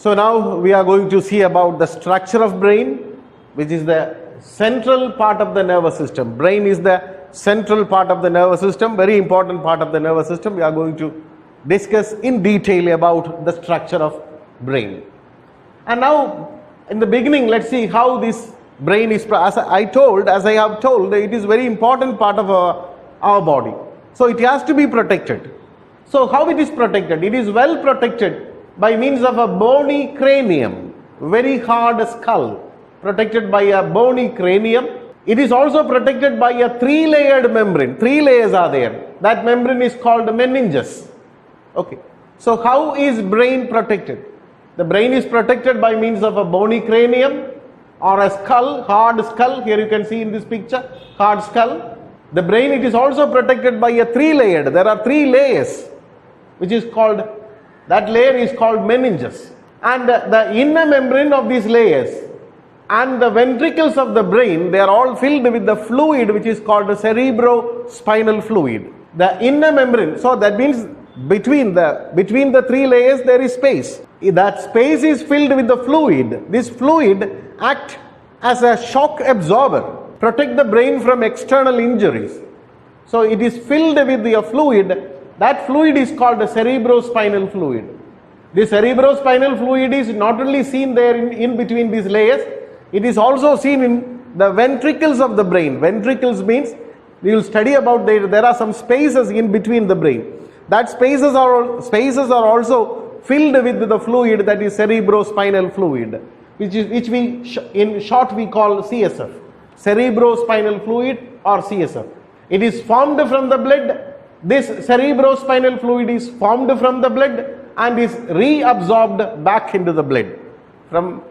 So now we are going to see about the structure of brain, which is the central part of the nervous system. Brain is the central part of the nervous system, very important part of the nervous system. We are going to discuss in detail about the structure of brain. And now in the beginning, let's see how this brain is, as I have told, it is very important part of our body. So it has to be protected. So how it is protected? It is well protected by means of a bony cranium, very hard skull, protected by a bony cranium. It is also protected by a three-layered membrane. Three layers are there. That membrane is called meninges. Okay. So how is brain protected? The brain is protected by means of a bony cranium or a skull, hard skull. Here you can see in this picture, hard skull. The brain, it is also protected by a three-layered. There are three layers, which is called, that layer is called meninges. And the inner membrane of these layers and the ventricles of the brain, they are all filled with the fluid which is called the cerebrospinal fluid. The inner membrane, so that means between the three layers there is space. That space is filled with the fluid. This fluid acts as a shock absorber, protect the brain from external injuries. So it is filled with the fluid. That fluid is called the cerebrospinal fluid. The cerebrospinal fluid is not only seen there in between these layers, it is also seen in the ventricles of the brain. Ventricles means, we will study about there are some spaces in between the brain. That spaces are also filled with the fluid, that is cerebrospinal fluid, which we in short we call CSF, cerebrospinal fluid or CSF. It is formed from the blood. This cerebrospinal fluid is formed from the blood and is reabsorbed back into the blood.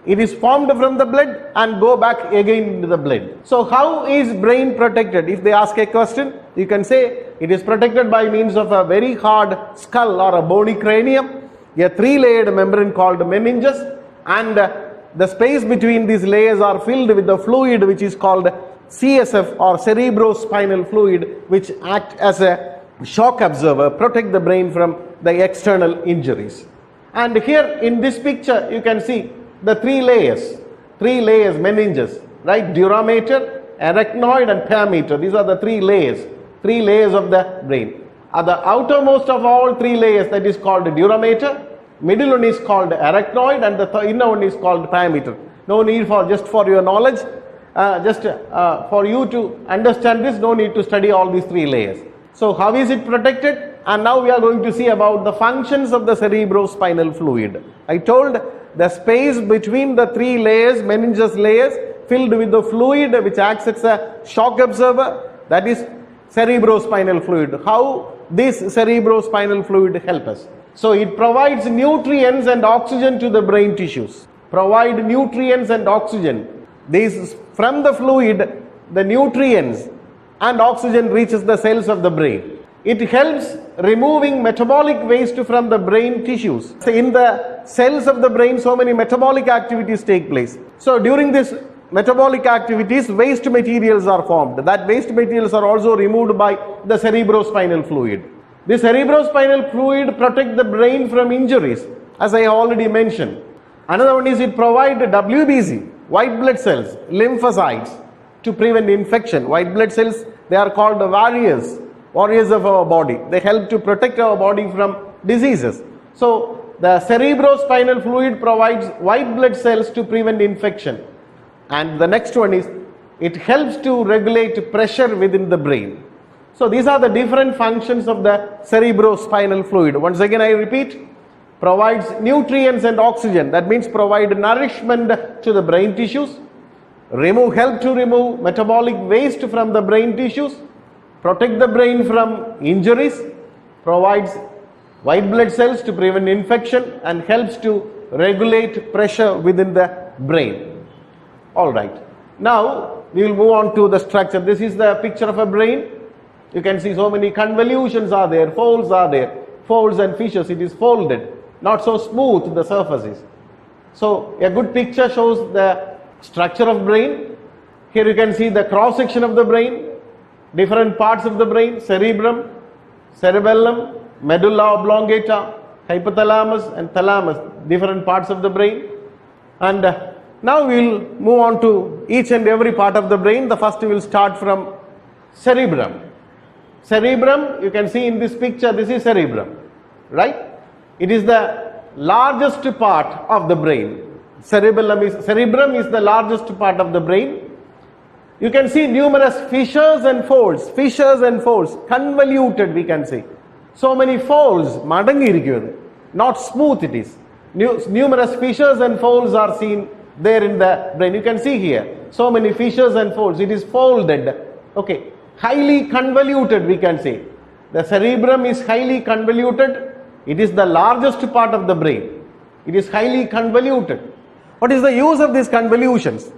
It is formed from the blood and go back again into the blood. So how is brain protected? If they ask a question, you can say it is protected by means of a very hard skull or a bony cranium, a three-layered membrane called meninges, and the space between these layers are filled with the fluid which is called CSF or cerebrospinal fluid, which act as a shock absorber, protect the brain from the external injuries. And here in this picture you can see the three layers meninges, right? Dura-mater, arachnoid and pia-mater. These are the three layers of the brain. At the outermost of all three layers, that is called dura-mater, middle one is called arachnoid, and the inner one is called pia-mater. No need just for your knowledge, for you to understand this, no need to study all these three layers. So how is it protected? And now we are going to see about the functions of the cerebrospinal fluid. I told the space between the three layers, meninges layers, filled with the fluid which acts as a shock absorber, that is cerebrospinal fluid. How this cerebrospinal fluid helps us? So it provides nutrients and oxygen to the brain tissues. Provide nutrients and oxygen. These from the fluid, the nutrients and oxygen reaches the cells of the brain. It helps removing metabolic waste from the brain tissues. So in the cells of the brain, so many metabolic activities take place. So during this metabolic activities, waste materials are formed. That waste materials are also removed by the cerebrospinal fluid. The cerebrospinal fluid protects the brain from injuries, as I already mentioned. Another one is it provides WBC, white blood cells, lymphocytes, to prevent infection. White blood cells, they are called the warriors of our body. They help to protect our body from diseases. So the cerebrospinal fluid provides white blood cells to prevent infection. And the next one is it helps to regulate pressure within the brain. So these are the different functions of the cerebrospinal fluid. Once again I repeat, provides nutrients and oxygen. That means provide nourishment to the brain tissues, help to remove metabolic waste from the brain tissues, protect the brain from injuries, provides white blood cells to prevent infection, and helps to regulate pressure within the brain. Alright, now we will move on to the structure. This is the picture of a brain. You can see so many convolutions are there, folds and fissures. It is folded, not so smooth the surfaces. So a good picture shows the structure of brain. Here you can see the cross section of the brain, different parts of the brain, cerebrum, cerebellum, medulla oblongata, hypothalamus and thalamus, different parts of the brain. And now we will move on to each and every part of the brain. The first we will start from cerebrum. Cerebrum, you can see in this picture, this is cerebrum, right? It is the largest part of the brain. Cerebrum is the largest part of the brain. You can see numerous fissures and folds, convoluted we can say. So many folds, not smooth it is. Numerous fissures and folds are seen there in the brain. You can see here, so many fissures and folds, it is folded. Okay, highly convoluted we can say. The cerebrum is highly convoluted. It is the largest part of the brain. It is highly convoluted. What is the use of these convolutions?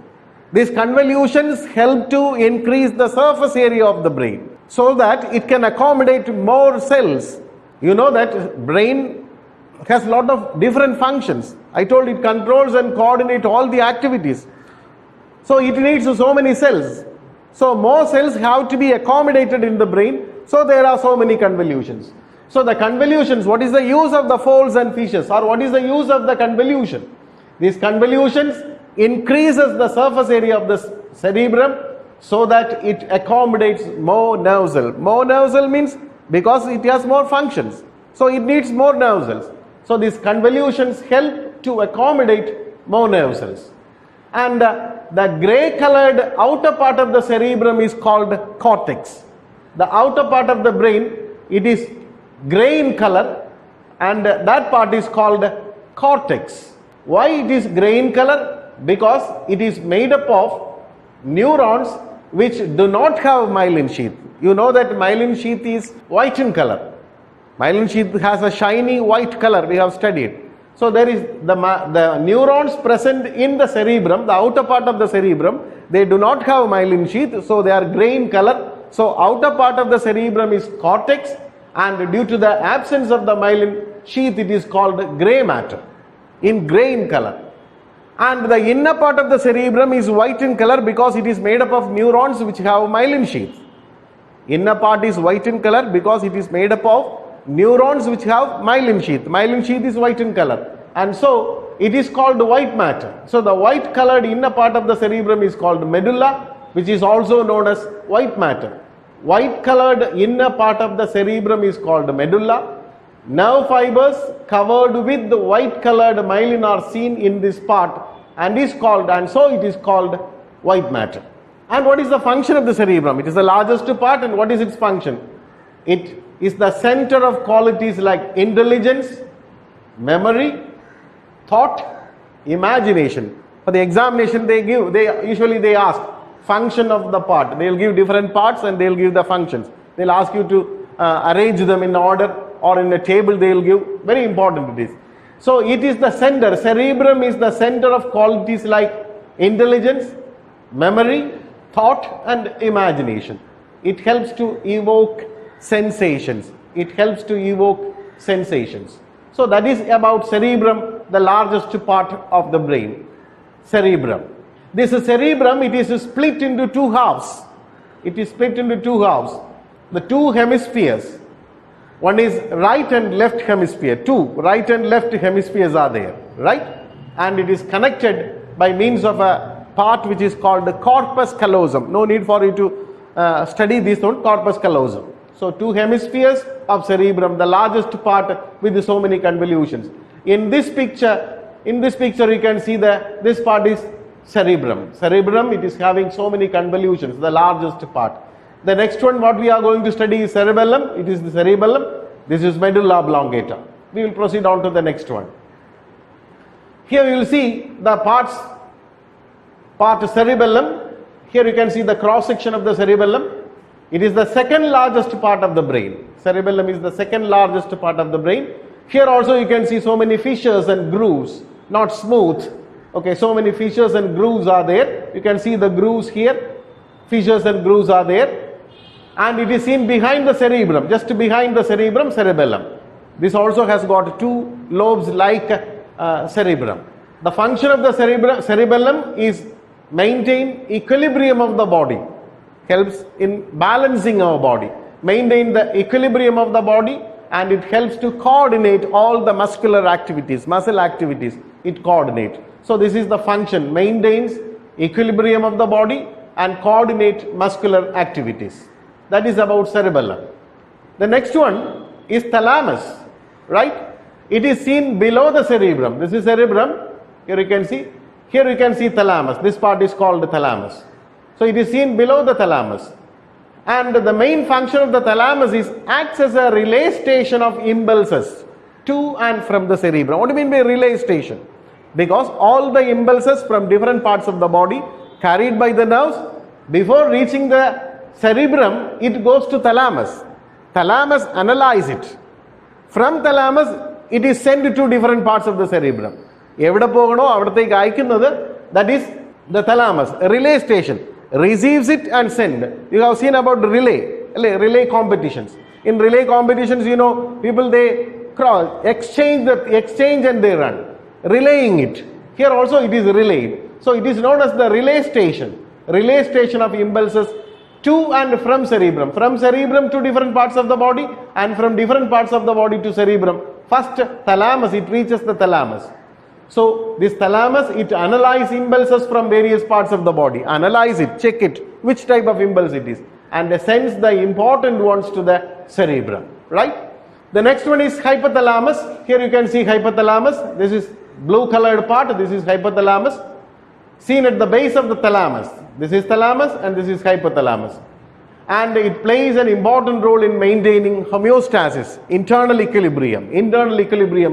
These convolutions help to increase the surface area of the brain so that it can accommodate more cells. You know that brain has a lot of different functions. I told it controls and coordinates all the activities. So it needs so many cells. So more cells have to be accommodated in the brain. So there are so many convolutions. So the convolutions, what is the use of the folds and fissures, or what is the use of the convolution? These convolutions increases the surface area of the cerebrum so that it accommodates more nerve cells. More nerve cell means because it has more functions. So it needs more nerve cells. So these convolutions help to accommodate more nerve cells. And the grey colored outer part of the cerebrum is called cortex. The outer part of the brain, it is grey in color, and that part is called cortex. Why it is grey in color? Because it is made up of neurons which do not have myelin sheath. You know that myelin sheath is white in color. Myelin sheath has a shiny white color, we have studied. So there is the neurons present in the cerebrum, the outer part of the cerebrum, they do not have myelin sheath, so they are grey in color. So outer part of the cerebrum is cortex, and due to the absence of the myelin sheath, it is called grey matter, in grey in color. And the inner part of the cerebrum is white in color because it is made up of neurons which have myelin sheath. Inner part is white in color because it is made up of neurons which have myelin sheath. Myelin sheath is white in color, and so it is called white matter. So the white colored inner part of the cerebrum is called medulla, which is also known as white matter. White colored inner part of the cerebrum is called medulla. Nerve fibers covered with the white colored myelin are seen in this part, and so it is called white matter. And what is the function of the cerebrum? It is the largest part, and what is its function? It is the center of qualities like intelligence, memory, thought, imagination. For the examination they usually ask function of the part. They will give different parts and they will give the functions. They will ask you to arrange them in order or in a table. They will give, very important it is. So it is the center, cerebrum is the center of qualities like intelligence, memory, thought and imagination. It helps to evoke sensations. So that is about cerebrum, the largest part of the brain, cerebrum. This cerebrum, it is split into two halves. The two hemispheres. One is right and left hemisphere. Two right and left hemispheres are there, right? And it is connected by means of a part which is called the corpus callosum. No need for you to study this one, corpus callosum. So two hemispheres of cerebrum, the largest part with so many convolutions. In this picture you can see this part is cerebrum. Cerebrum, it is having so many convolutions, the largest part. The next one what we are going to study is cerebellum. It is the cerebellum. This is medulla oblongata. We will proceed on to the next one. Here you will see the part cerebellum. Here you can see the cross section of the cerebellum. It is the second largest part of the brain. Cerebellum is the second largest part of the brain. Here also you can see so many fissures and grooves, not smooth. Okay, so many fissures and grooves are there. You can see the grooves here. Fissures and grooves are there. And it is seen behind the cerebrum, just behind the cerebrum, cerebellum. This also has got two lobes like cerebrum. The function of the cerebellum is maintain equilibrium of the body, helps in balancing our body, maintain the equilibrium of the body and it helps to coordinate all the muscular activities, muscle activities. It coordinates. So this is the function, maintains equilibrium of the body and coordinate muscular activities. That is about cerebellum. The next one is thalamus, right? It is seen below the cerebrum. This is cerebrum. Here you can see. Here you can see thalamus. This part is called the thalamus. So it is seen below the thalamus. And the main function of the thalamus is acts as a relay station of impulses to and from the cerebrum. What do you mean by relay station? Because all the impulses from different parts of the body carried by the nerves, before reaching the cerebrum, it goes to thalamus. Thalamus analyze it. From thalamus, it is sent to different parts of the cerebrum. That is the thalamus, a relay station. Receives it and send. You have seen about relay competitions. In relay competitions, you know, people they exchange and they run, relaying it. Here also it is relayed. So it is known as the relay station of impulses to and from cerebrum to different parts of the body, and from different parts of the body to cerebrum. First thalamus, it reaches the thalamus. So this thalamus, it analyzes impulses from various parts of the body, analyze it, check it, which type of impulse it is, and sends the important ones to the cerebrum, right? The next one is hypothalamus. Here you can see hypothalamus. This is blue colored part. This is hypothalamus, seen at the base of the thalamus. This is thalamus and this is hypothalamus. And it plays an important role in maintaining homeostasis, internal equilibrium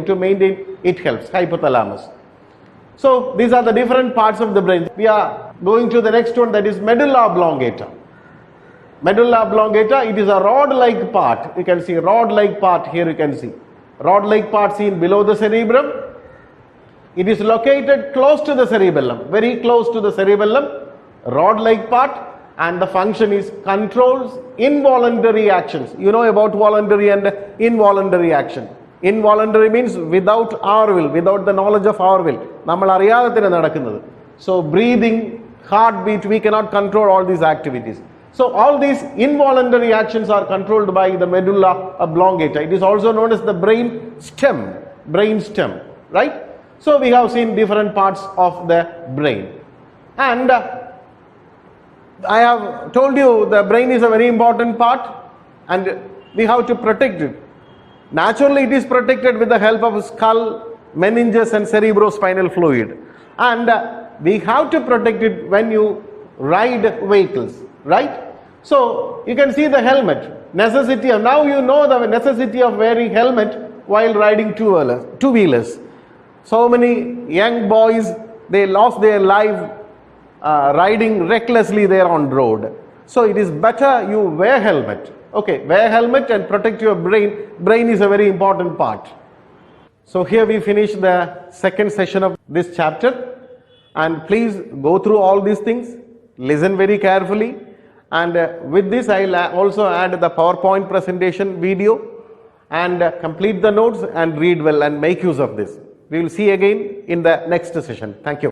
to maintain, it helps, hypothalamus. So these are the different parts of the brain. We are going to the next one, that is medulla oblongata. Medulla oblongata, it is a rod-like part. You can see rod-like part here, you can see. Rod-like part seen below the cerebrum. It is located close to the cerebellum, very close to the cerebellum, rod-like part. And the function is controls involuntary actions. You know about voluntary and involuntary action. Involuntary means without our will, without the knowledge of our will. So breathing, heartbeat, we cannot control all these activities. So all these involuntary actions are controlled by the medulla oblongata. It is also known as the brain stem, right? So we have seen different parts of the brain. And I have told you the brain is a very important part and we have to protect it. Naturally, it is protected with the help of skull, meninges and cerebrospinal fluid. And we have to protect it when you ride vehicles, right? So you can see the helmet. Necessity of, now you know the necessity of wearing helmet while riding two-wheelers. So many young boys, they lost their life riding recklessly there on road. So it is better you wear helmet. Okay, wear helmet and protect your brain. Brain is a very important part. So here we finish the second session of this chapter. And please go through all these things. Listen very carefully. And with this I will also add the PowerPoint presentation video. And complete the notes and read well and make use of this. We will see again in the next session. Thank you.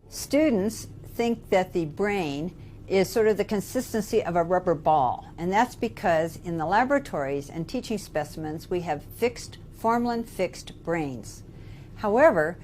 Students think that the brain is sort of the consistency of a rubber ball, and that's because in the laboratories and teaching specimens we have formalin-fixed brains. However,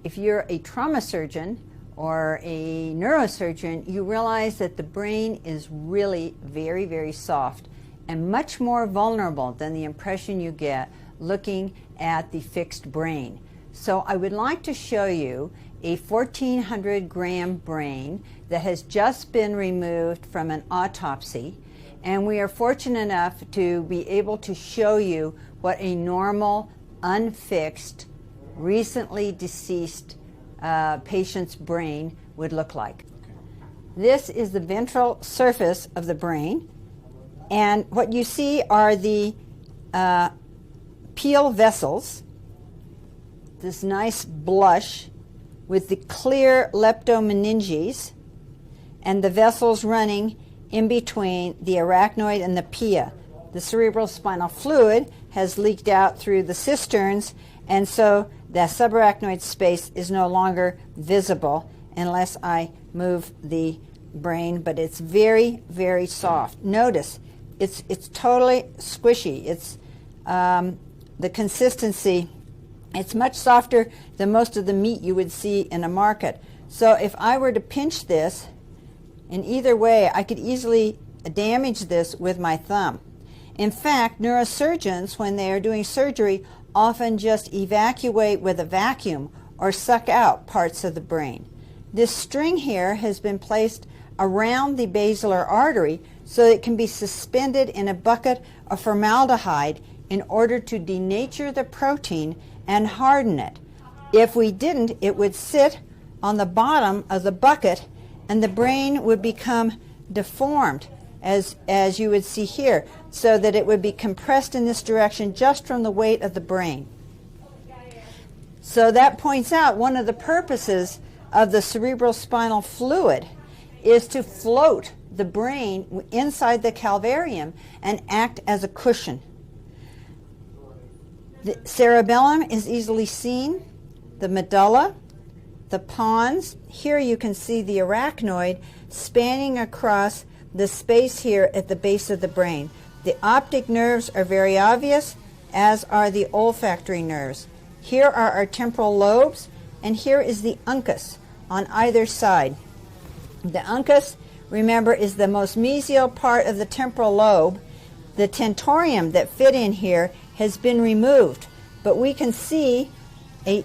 if you're a trauma surgeon or a neurosurgeon, you realize that the brain is really very, very soft and much more vulnerable than the impression you get looking at the fixed brain. So I would like to show you a 1,400 gram brain that has just been removed from an autopsy, and we are fortunate enough to be able to show you what a normal, unfixed, recently deceased patient's brain would look like. This is the ventral surface of the brain, and what you see are the Peel vessels, this nice blush with the clear leptomeninges and the vessels running in between the arachnoid and the pia. The cerebral spinal fluid has leaked out through the cisterns, and so the subarachnoid space is no longer visible unless I move the brain, but it's very, very soft. Notice, it's totally squishy. It's the consistency, it's much softer than most of the meat you would see in a market. So if I were to pinch this in either way, I could easily damage this with my thumb. In fact, neurosurgeons, when they are doing surgery, often just evacuate with a vacuum or suck out parts of the brain. This string here has been placed around the basilar artery so it can be suspended in a bucket of formaldehyde in order to denature the protein and harden it. If we didn't, it would sit on the bottom of the bucket and the brain would become deformed, as you would see here, so that it would be compressed in this direction just from the weight of the brain. So that points out one of the purposes of the cerebral spinal fluid is to float the brain inside the calvarium and act as a cushion. The cerebellum is easily seen, the medulla, the pons. Here you can see the arachnoid spanning across the space here at the base of the brain. The optic nerves are very obvious, as are the olfactory nerves. Here are our temporal lobes, and here is the uncus on either side. The uncus, remember, is the most mesial part of the temporal lobe. The tentorium that fit in here has been removed, but we can see a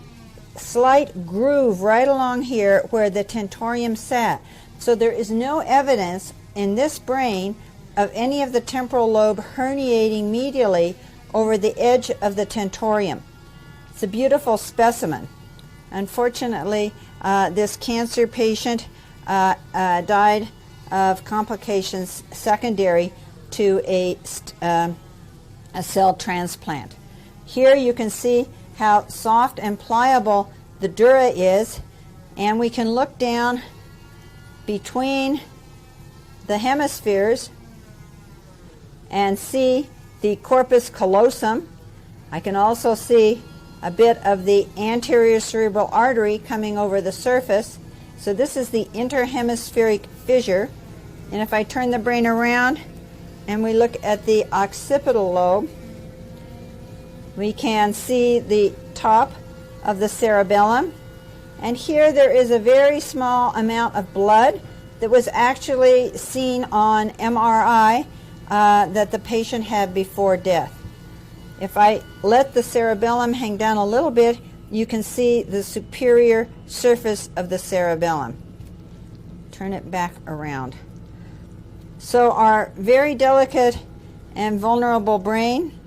slight groove right along here where the tentorium sat. So there is no evidence in this brain of any of the temporal lobe herniating medially over the edge of the tentorium. It's a beautiful specimen. Unfortunately, this cancer patient died of complications secondary to a cell transplant. Here you can see how soft and pliable the dura is, and we can look down between the hemispheres and see the corpus callosum. I can also see a bit of the anterior cerebral artery coming over the surface. So this is the interhemispheric fissure. And if I turn the brain around and we look at the occipital lobe, we can see the top of the cerebellum. And here there is a very small amount of blood that was actually seen on MRI that the patient had before death. If I let the cerebellum hang down a little bit, you can see the superior surface of the cerebellum. Turn it back around. So our very delicate and vulnerable brain,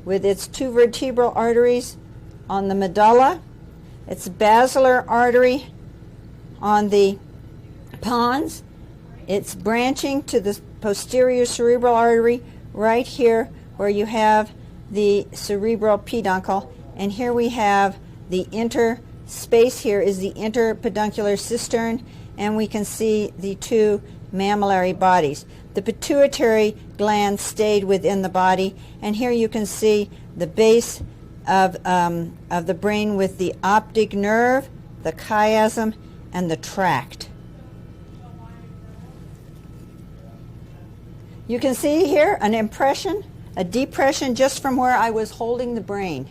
with its two vertebral arteries on the medulla, its basilar artery on the pons, it's branching to the posterior cerebral artery right here where you have the cerebral peduncle, and here we have the space here is the interpeduncular cistern, and we can see the two mammillary bodies. The pituitary gland stayed within the body, and here you can see the base of the brain with the optic nerve, the chiasm, and the tract. You can see here an impression, a depression just from where I was holding the brain.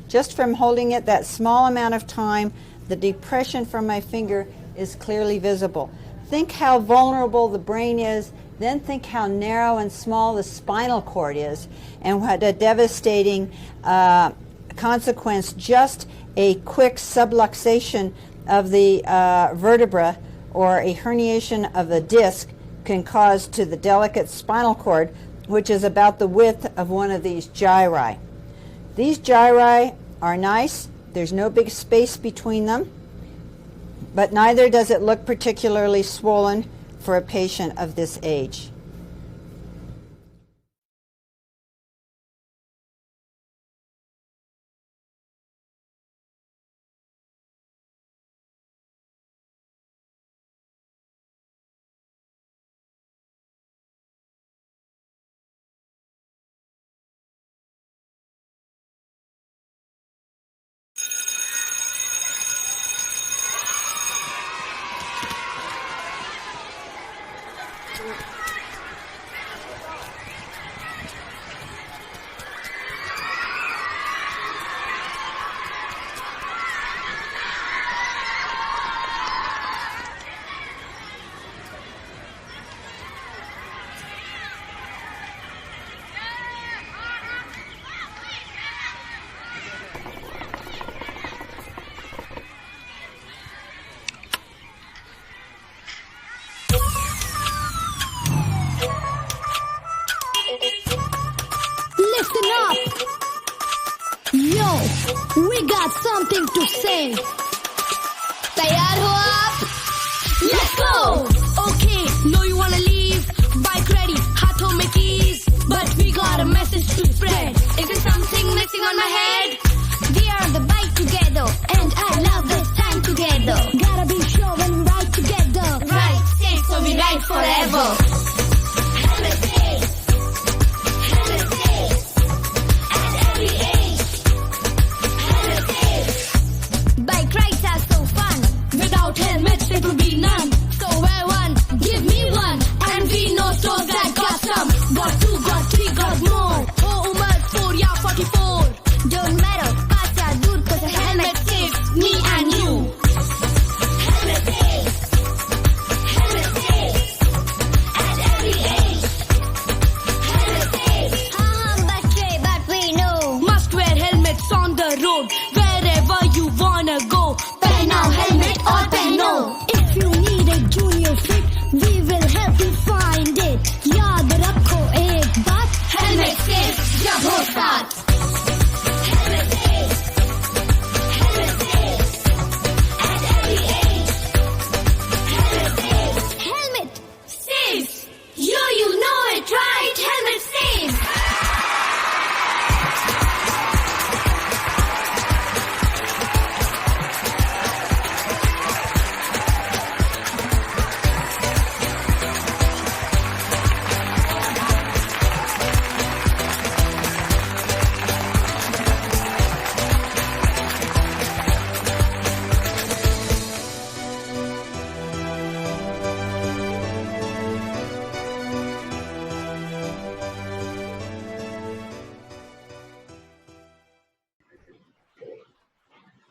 Just from holding it that small amount of time, the depression from my finger is clearly visible. Think how vulnerable the brain is, then think how narrow and small the spinal cord is, and what a devastating consequence just a quick subluxation of the vertebra or a herniation of the disc can cause to the delicate spinal cord, which is about the width of one of these gyri. These gyri are nice. There's no big space between them, but neither does it look particularly swollen for a patient of this age. Listen up! Yo, we got something to say. तैयार हो आप? Let's go! Okay, know you wanna leave. Bike ready, हाथों में keys. But we got a message to spread. Is there something missing on my head? We are the bike together, and I love this time together. Gotta be sure when we ride together. Ride safe, so we ride forever. Helmets, it will be none. So wear one, give me one. And we know stores that got some. Got two, got three, got more. Oh, Umar, 4, yeah, 44. Don't matter, pass ya dude, cause a helmet saves me and you. Helmet saves. Helmet saves. At every age. Helmet saves. But we know. Must wear helmets on the road. Wherever you wanna go. Now helmet or pehno. If you need a junior fit, we will help you find it. याद रखो एक बात, helmet safe जब हो साथ. Helmet safe, helmet safe, at every age. Helmet safe, helmet saves. You know it right, helmet saves.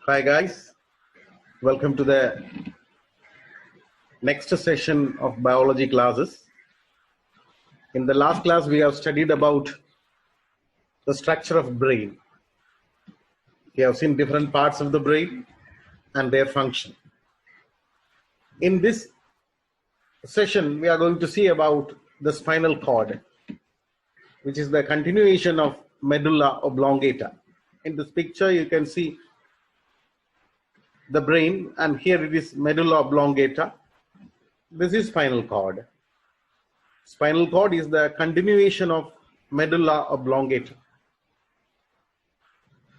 Hi guys, welcome to the next session of biology classes. In the last class we have studied about the structure of brain. We have seen different parts of the brain and their function. In this session we are going to see about the spinal cord, which is the continuation of medulla oblongata. In this picture you can see the brain, and here it is medulla oblongata. This is spinal cord. Spinal cord is the continuation of medulla oblongata.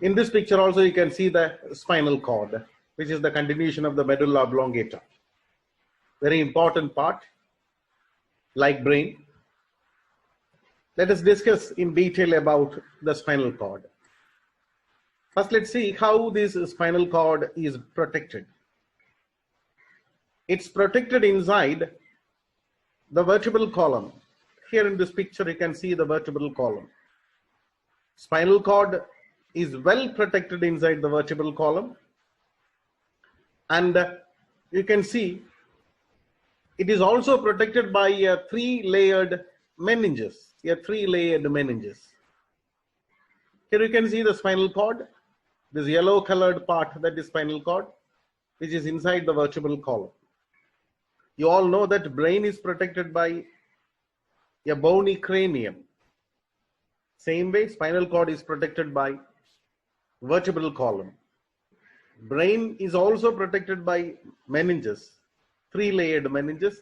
In this picture also you can see the spinal cord, which is the continuation of the medulla oblongata. Very important part, like brain. Let us discuss in detail about the spinal cord. First, let's see how this spinal cord is protected. It's protected inside the vertebral column. Here in this picture, you can see the vertebral column. Spinal cord is well protected inside the vertebral column. And you can see it is also protected by a three-layered meninges. Here you can see the spinal cord. This yellow colored part, that is spinal cord, which is inside the vertebral column. You all know that brain is protected by a bony cranium. Same way, spinal cord is protected by vertebral column. Brain is also protected by meninges, three-layered meninges.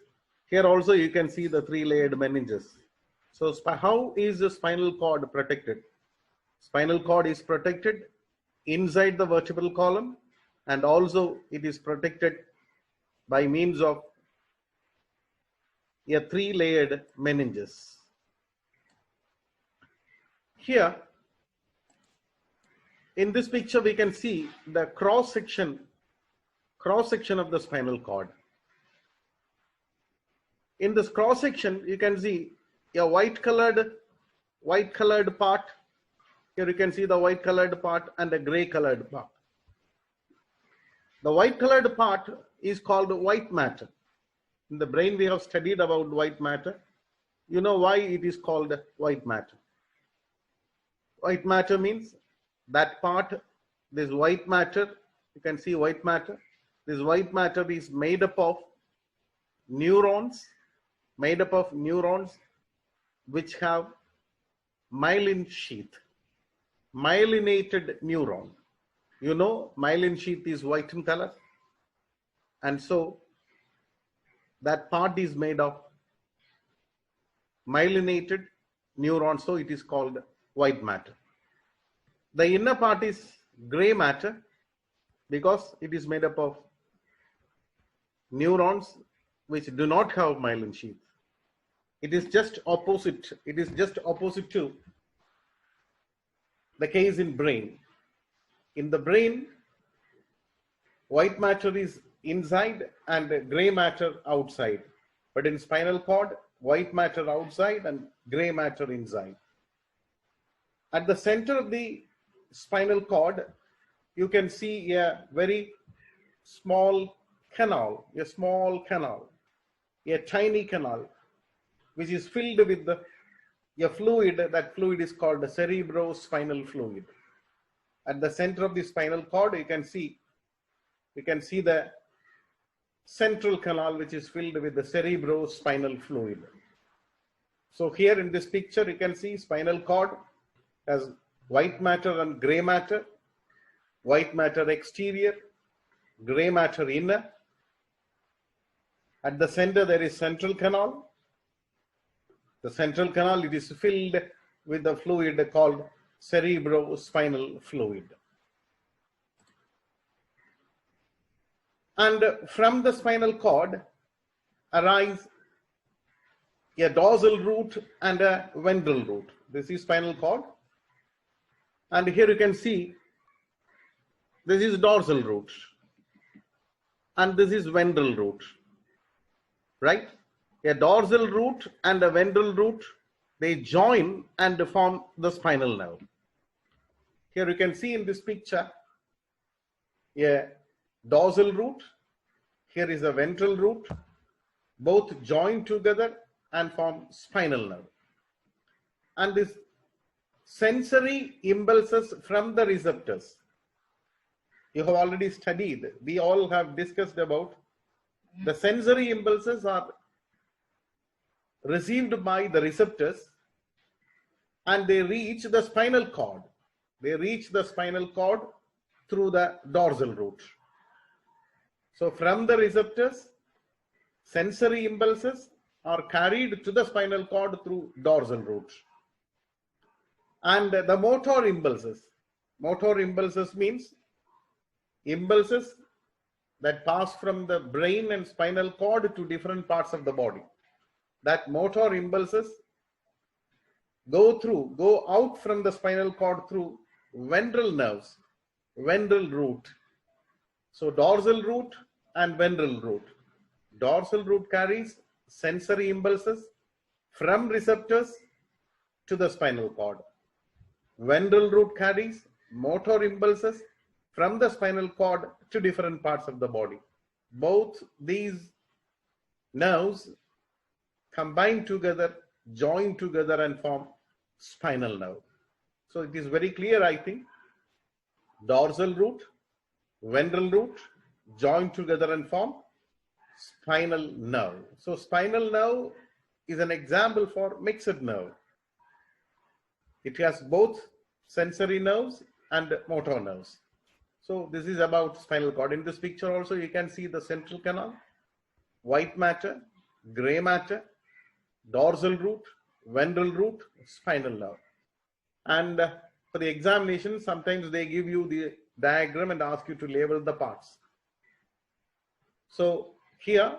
Here also you can see the three-layered meninges. So how is the spinal cord protected? Spinal cord is protected inside the vertebral column, and also it is protected by means of a three-layered meninges. Here in this picture we can see the cross section of the spinal cord. In this cross section you can see a white colored part. Here you can see the white colored part and a gray colored part. The white colored part is called white matter. In the brain we have studied about white matter. You know why it is called white matter. White matter means that part, this white matter, you can see white matter. This white matter is made up of neurons which have myelin sheath, myelinated neuron. You know, myelin sheath is white in color, and so that part is made of myelinated neurons, so it is called white matter. The inner part is gray matter because it is made up of neurons which do not have myelin sheath. It is just opposite to the case in brain. In the brain, white matter is inside and gray matter outside. But in spinal cord, white matter outside and gray matter inside. At the center of the spinal cord, you can see a very small canal, a tiny canal, which is filled with a fluid. That fluid is called the cerebrospinal fluid. At the center of the spinal cord, you can see the central canal, which is filled with the cerebrospinal fluid. So here in this picture, you can see spinal cord has white matter and gray matter, white matter exterior, gray matter inner. At the center, there is central canal. The central canal, it is filled with the fluid called cerebrospinal fluid. And from the spinal cord arise a dorsal root and a ventral root. This is spinal cord. And here you can see this is dorsal root and this is ventral root, right? A dorsal root and a ventral root, they join and form the spinal nerve. Here you can see in this picture a dorsal root, here is a ventral root, both join together and form spinal nerve. And this sensory impulses from the receptors, you have already studied, we all have discussed about the sensory impulses are received by the receptors and they reach the spinal cord. They reach the spinal cord through the dorsal root. So from the receptors, sensory impulses are carried to the spinal cord through dorsal root. And the motor impulses means impulses that pass from the brain and spinal cord to different parts of the body. That motor impulses go out from the spinal cord through ventral nerves ventral root. So dorsal root and ventral root. Dorsal root carries sensory impulses from receptors to the spinal cord. Ventral root carries motor impulses from the spinal cord to different parts of the body. Both these nerves combine together, join together and form spinal nerve. So it is very clear, I think. Dorsal root, ventral root join together and form spinal nerve. So spinal nerve is an example for mixed nerve. It has both sensory nerves and motor nerves. So this is about spinal cord. In this picture also you can see the central canal, white matter, gray matter, dorsal root, ventral root, spinal nerve. And for the examination, sometimes they give you the diagram and ask you to label the parts. So here,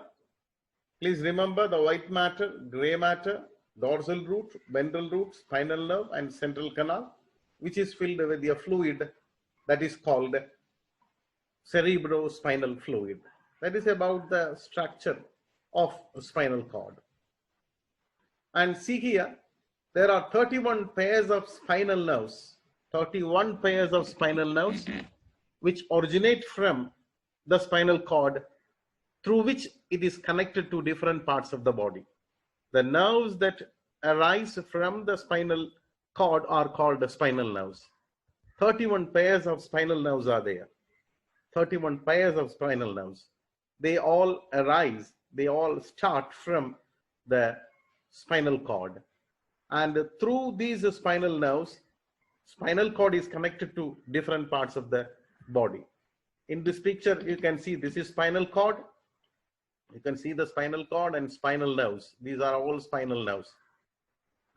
please remember the white matter, gray matter, dorsal root, ventral root, spinal nerve and central canal, which is filled with a fluid that is called cerebrospinal fluid. That is about the structure of spinal cord. And see here, there are 31 pairs of spinal nerves, 31 pairs of spinal nerves which originate from the spinal cord, through which it is connected to different parts of the body. The nerves that arise from the spinal cord are called the spinal nerves. 31 pairs of spinal nerves are there. 31 pairs of spinal nerves. They all arise, they all start from the spinal cord. And through these spinal nerves, spinal cord is connected to different parts of the body. In this picture, you can see this is spinal cord. You can see the spinal cord and spinal nerves. These are all spinal nerves.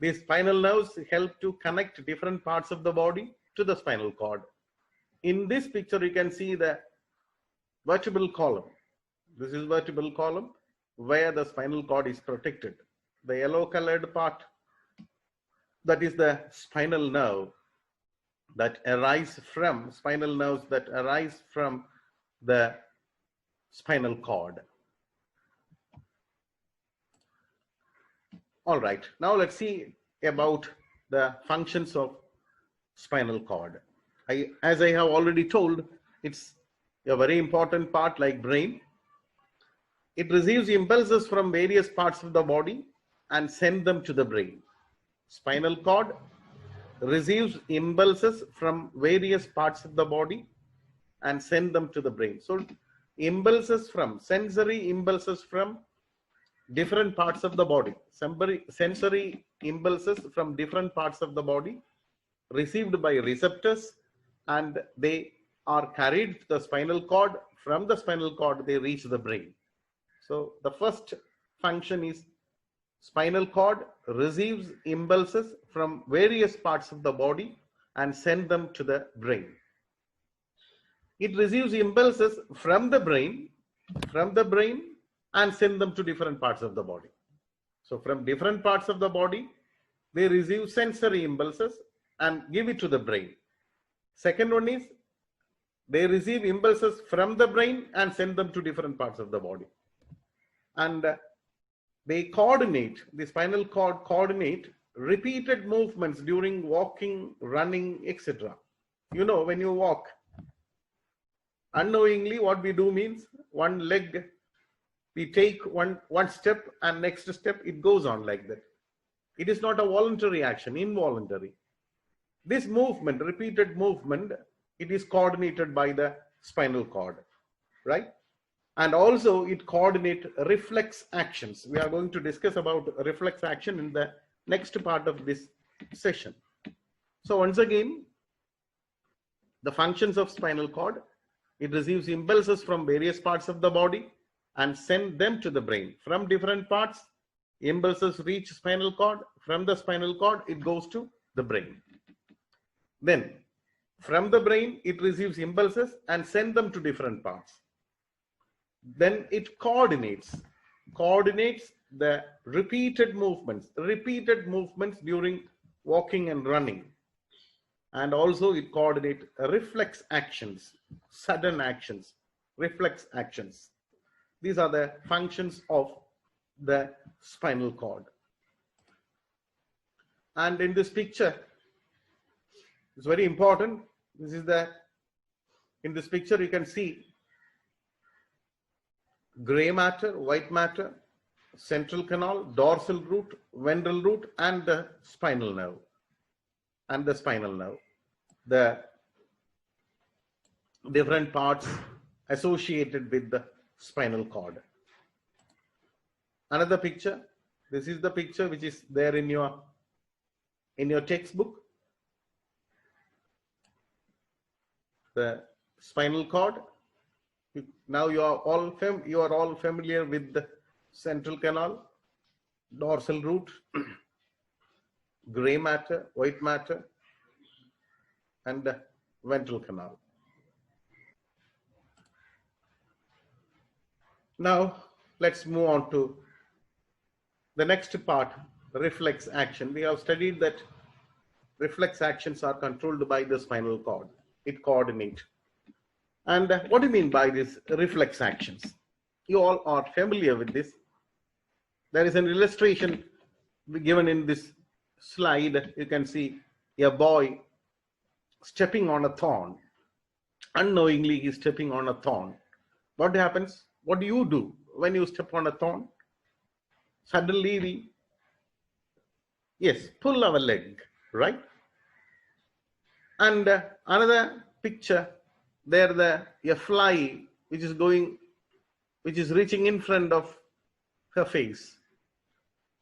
These spinal nerves help to connect different parts of the body to the spinal cord. In this picture, you can see the vertebral column. This is vertebral column where the spinal cord is protected. The yellow colored part, that is the spinal nerve that arise from spinal nerves that arise from the spinal cord. All right, now let's see about the functions of spinal cord. As I have already told, it's a very important part like brain. It receives impulses from various parts of the body and send them to the brain. Spinal cord receives impulses from various parts of the body and send them to the brain. So impulses from, sensory impulses from different parts of the body, sensory impulses from different parts of the body received by receptors, and they are carried to the spinal cord. From the spinal cord they reach the brain. So the first function is spinal cord receives impulses from various parts of the body and send them to the brain. It receives impulses from the brain and send them to different parts of the body. So from different parts of the body, they receive sensory impulses and give it to the brain. Second one is they receive impulses from the brain and send them to different parts of the body. And they coordinate, the spinal cord coordinate repeated movements during walking, running, etc. You know, when you walk, unknowingly what we do means one leg, we take one step and next step it goes on like that. It is not a voluntary action, involuntary. This movement, repeated movement, it is coordinated by the spinal cord, right? And also it coordinates reflex actions. We are going to discuss about reflex action in the next part of this session. So once again, the functions of spinal cord, it receives impulses from various parts of the body and send them to the brain. From different parts, impulses reach spinal cord. From the spinal cord, it goes to the brain. Then from the brain, it receives impulses and send them to different parts. Then it coordinates the repeated movements during walking and running. and also it coordinates reflex actions, sudden actions, reflex actions. These are the functions of the spinal cord. And in this picture, it's very important. This is in this picture you can see gray matter, white matter, central canal, dorsal root, ventral root, and the spinal nerve. The different parts associated with the spinal cord. Another picture. This is the picture which is there in your textbook. The spinal cord. Now you are all familiar with the central canal, dorsal root, gray matter, white matter, and the ventral canal. Now let's move on to the next part, reflex action. We have studied that reflex actions are controlled by the spinal cord. It coordinates. And what do you mean by these reflex actions? You all are familiar with this. There is an illustration given in this slide. You can see a boy stepping on a thorn. Unknowingly, he's stepping on a thorn. What happens? What do you do when you step on a thorn? Suddenly we, pull our leg, right? And another picture, there a fly which is reaching in front of her face.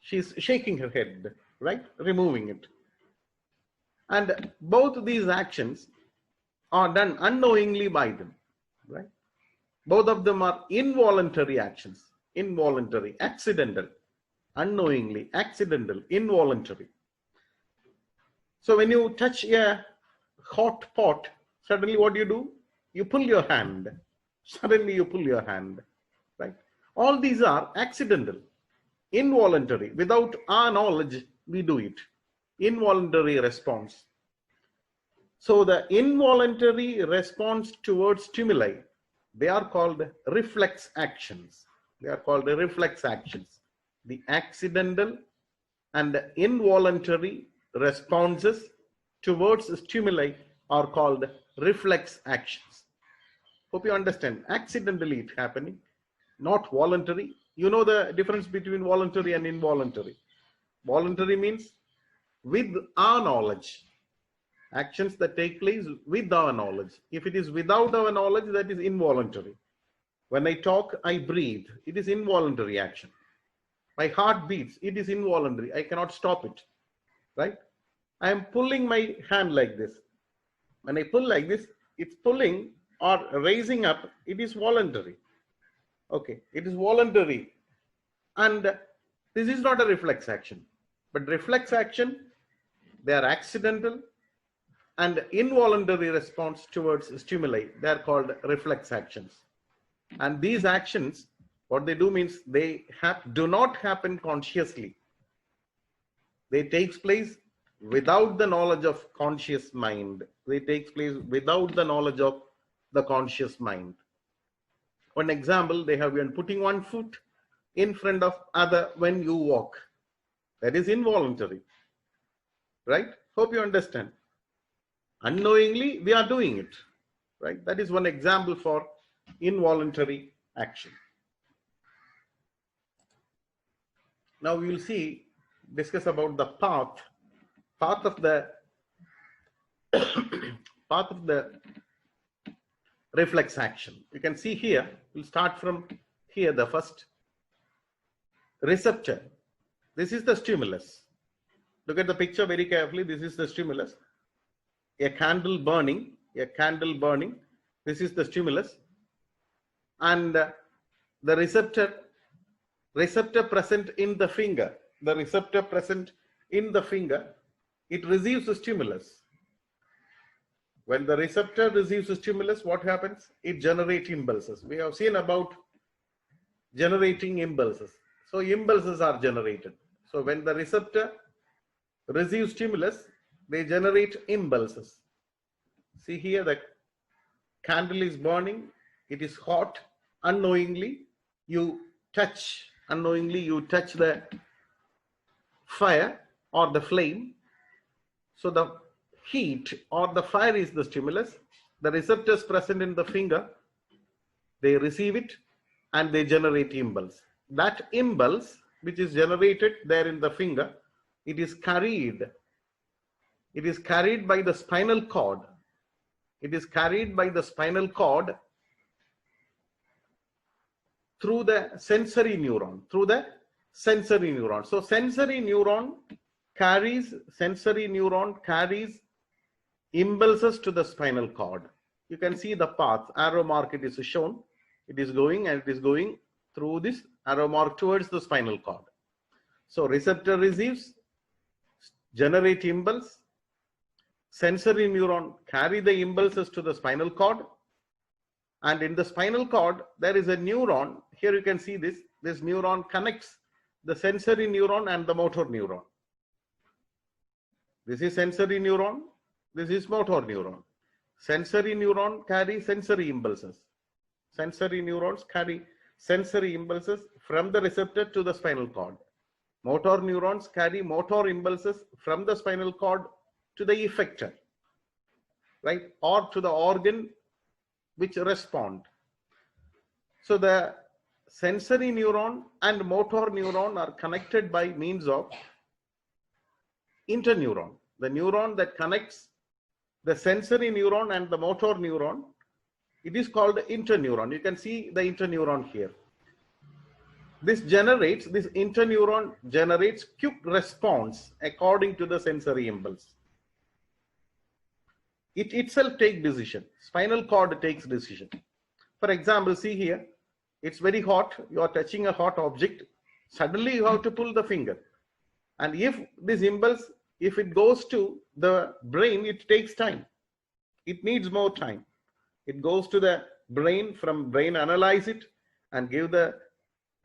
She's shaking her head, right? Removing it. And both these actions are done unknowingly by them, right? Both of them are involuntary actions. Involuntary, accidental, unknowingly, accidental, involuntary. So when you touch a hot pot, suddenly what do? You pull your hand. Suddenly you pull your hand, right? All these are accidental, involuntary. Without our knowledge, we do it. Involuntary response. So the involuntary response towards stimuli, they are called reflex actions. They are called reflex actions. The accidental and involuntary responses towards stimuli are called reflex actions. Hope you understand. Accidentally it happening, not voluntary. You know the difference between voluntary and involuntary. Voluntary means with our knowledge. Actions that take place with our knowledge. If it is without our knowledge, that is involuntary. When I talk, I breathe. It is involuntary action. My heart beats. It is involuntary. I cannot stop it. Right? I am pulling my hand like this. When I pull like this, it's pulling or raising up. It is voluntary. Okay. It is voluntary. And this is not a reflex action. But reflex action, they are accidental and involuntary response towards stimuli. They are called reflex actions. And these actions, what they do means they do not happen consciously. They take place without the knowledge of conscious mind. They take place without the knowledge of the conscious mind. For an example, they have been putting one foot in front of other when you walk. That is involuntary. Right? Hope you understand. Unknowingly, we are doing it. Right? That is one example for involuntary action. Now we will discuss about the path of the reflex action. You can see here, we'll start from here, the first receptor. This is the stimulus. Look at the picture very carefully. This is the stimulus. A candle burning. This is the stimulus. And the receptor present in the finger. The receptor present in the finger, it receives a stimulus. When the receptor receives a stimulus, what happens? It generates impulses. We have seen about generating impulses. So impulses are generated. So when the receptor receives stimulus, they generate impulses. See here, the candle is burning, it is hot. Unknowingly, you touch the fire or the flame. So the heat or the fire is the stimulus. The receptors present in the finger, they receive it and they generate impulse. That impulse which is generated there in the finger, it is carried by the spinal cord. It is carried by the spinal cord through the sensory neuron, So sensory neuron carries impulses to the spinal cord. You can see the path, arrow mark it is shown. It is going and it is going through this arrow mark towards the spinal cord. So receptor receives, generate impulse. Sensory neuron carry the impulses to the spinal cord. And in the spinal cord, there is a neuron. Here you can see this neuron connects the sensory neuron and the motor neuron. This is sensory neuron. This is motor neuron. Sensory neuron carry sensory impulses. Sensory neurons carry sensory impulses from the receptor to the spinal cord. Motor neurons carry motor impulses from the spinal cord to the effector, right? Or to the organ which respond. So the sensory neuron and motor neuron are connected by means of interneuron. The neuron that connects the sensory neuron and the motor neuron, it is called interneuron. You can see the interneuron here. This interneuron generates quick response according to the sensory impulse. It itself takes decision. Spinal cord takes decision. For example, see here, it's very hot. You are touching a hot object. Suddenly you have to pull the finger. And if this impulse, if it goes to the brain, it takes time. It needs more time. It goes to the brain, from brain analyze it and give the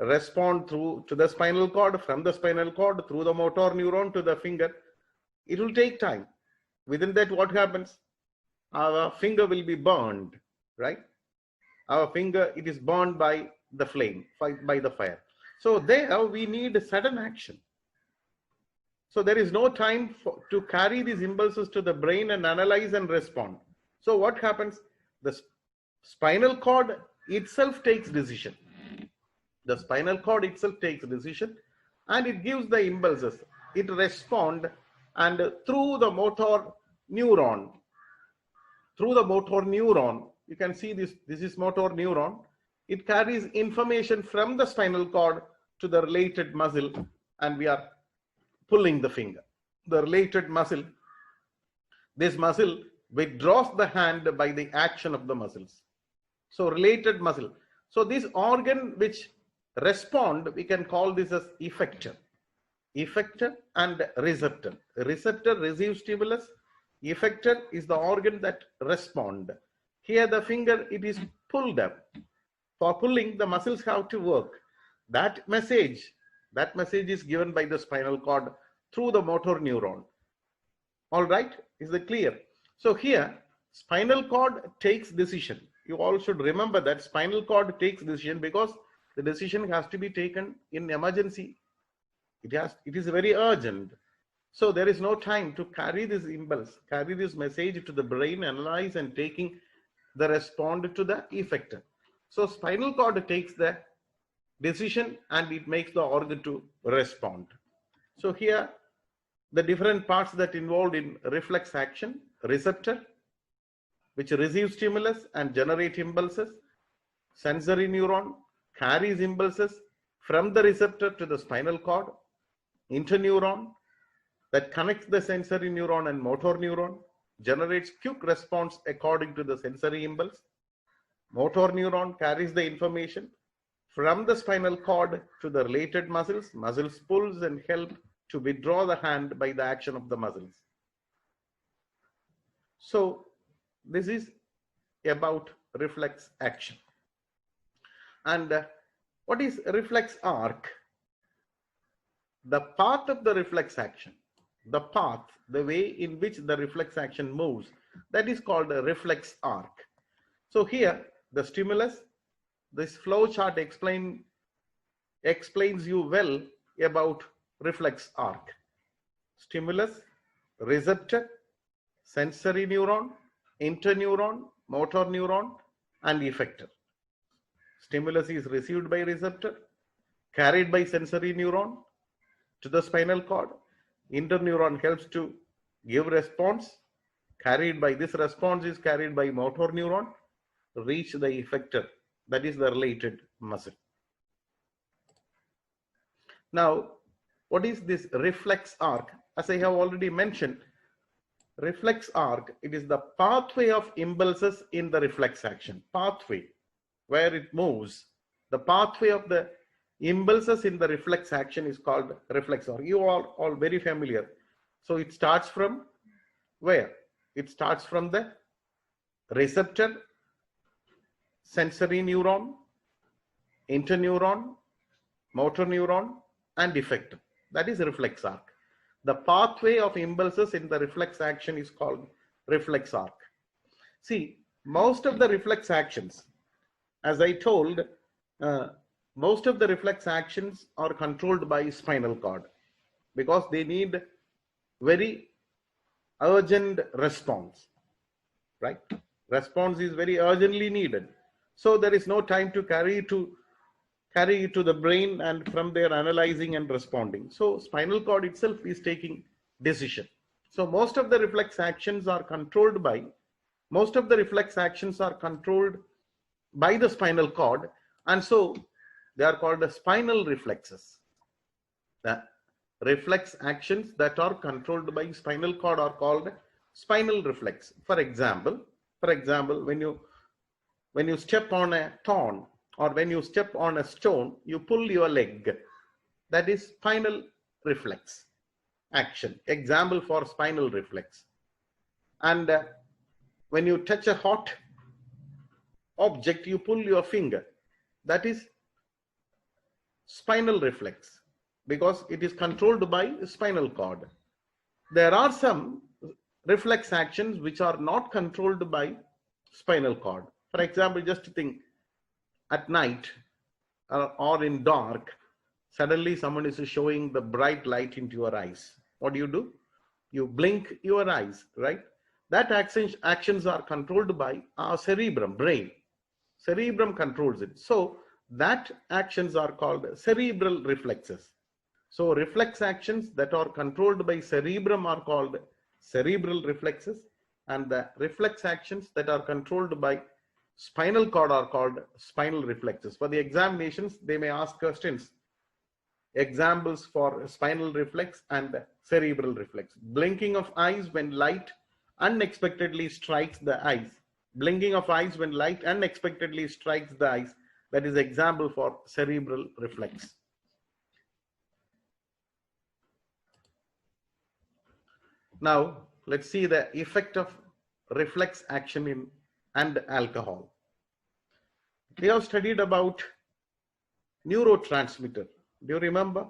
respond through to the spinal cord, from the spinal cord through the motor neuron to the finger. It will take time. Within that, what happens? Our finger will be burned, right? Our finger, it is burned by the flame, by the fire. So there we need sudden action. So there is no time to carry these impulses to the brain and analyze and respond. So what happens? The spinal cord itself takes decision. The spinal cord itself takes decision and it gives the impulses. It responds, and through the motor neuron, you can see this is motor neuron. It carries information from the spinal cord to the related muscle, and we are pulling the finger. The related muscle, this muscle withdraws the hand by the action of the muscles. So related muscle. So this organ which respond, we can call this as effector. Effector and receptor. Receptor receives stimulus. Effector is the organ that respond. Here the finger, it is pulled up. For pulling, the muscles have to work. That message is given by the spinal cord through the motor neuron. All right, is that clear? So here, spinal cord takes decision. You all should remember that spinal cord takes decision because the decision has to be taken in emergency. It is very urgent. So there is no time to carry this impulse, carry this message to the brain, analyze and taking the respond to the effector. So spinal cord takes the decision and it makes the organ to respond. So here the different parts that involved in reflex action: receptor, which receives stimulus and generate impulses; sensory neuron carries impulses from the receptor to the spinal cord; interneuron that connects the sensory neuron and motor neuron, generates quick response according to the sensory impulse; motor neuron carries the information from the spinal cord to the related muscles. Muscles pulls and help to withdraw the hand by the action of the muscles. So this is about reflex action. And what is reflex arc? The path of the reflex action, the way in which the reflex action moves, That is called a reflex arc. So here the stimulus, this flow chart explains you well about reflex arc. Stimulus, receptor, sensory neuron, interneuron, motor neuron, and effector. Stimulus is received by receptor, carried by sensory neuron to the spinal cord. Interneuron helps to give response. This response is carried by motor neuron, reach the effector, that is the related muscle. Now, what is this reflex arc? As I have already mentioned, reflex arc, it is the pathway of impulses in the reflex action. Pathway, where it moves. The pathway of the impulses in the reflex action is called reflex arc. You are all very familiar. So it starts from where? It starts from the receptor, sensory neuron, interneuron, motor neuron, and effector. That is reflex arc. The pathway of impulses in the reflex action is called reflex arc. See, most of the reflex actions, as I told, most of the reflex actions are controlled by spinal cord because they need very urgent response, right? Response is very urgently needed. So there is no time to carry it to the brain and from there analyzing and responding. So spinal cord itself is taking decision. So most of the reflex actions are controlled by the spinal cord, and so they are called the spinal reflexes. The reflex actions that are controlled by spinal cord are called spinal reflex. For example, when you step on a thorn or when you step on a stone, you pull your leg. That is spinal reflex action. Example for spinal reflex. And when you touch a hot object, you pull your finger. That is spinal reflex because it is controlled by spinal cord. There are some reflex actions which are not controlled by spinal cord. For example, just think, at night or in dark, suddenly someone is showing the bright light into your eyes. What do? You blink your eyes, right? That actions are controlled by our cerebrum, brain. Cerebrum controls it. So that actions are called cerebral reflexes. So reflex actions that are controlled by cerebrum are called cerebral reflexes, and the reflex actions that are controlled by spinal cord are called spinal reflexes. For the examinations, they may ask questions. Examples for spinal reflex and cerebral reflex. Blinking of eyes when light unexpectedly strikes the eyes. Blinking of eyes when light unexpectedly strikes the eyes. That is example for cerebral reflex. Now, let's see the effect of reflex action and alcohol. We have studied about neurotransmitter. Do you remember?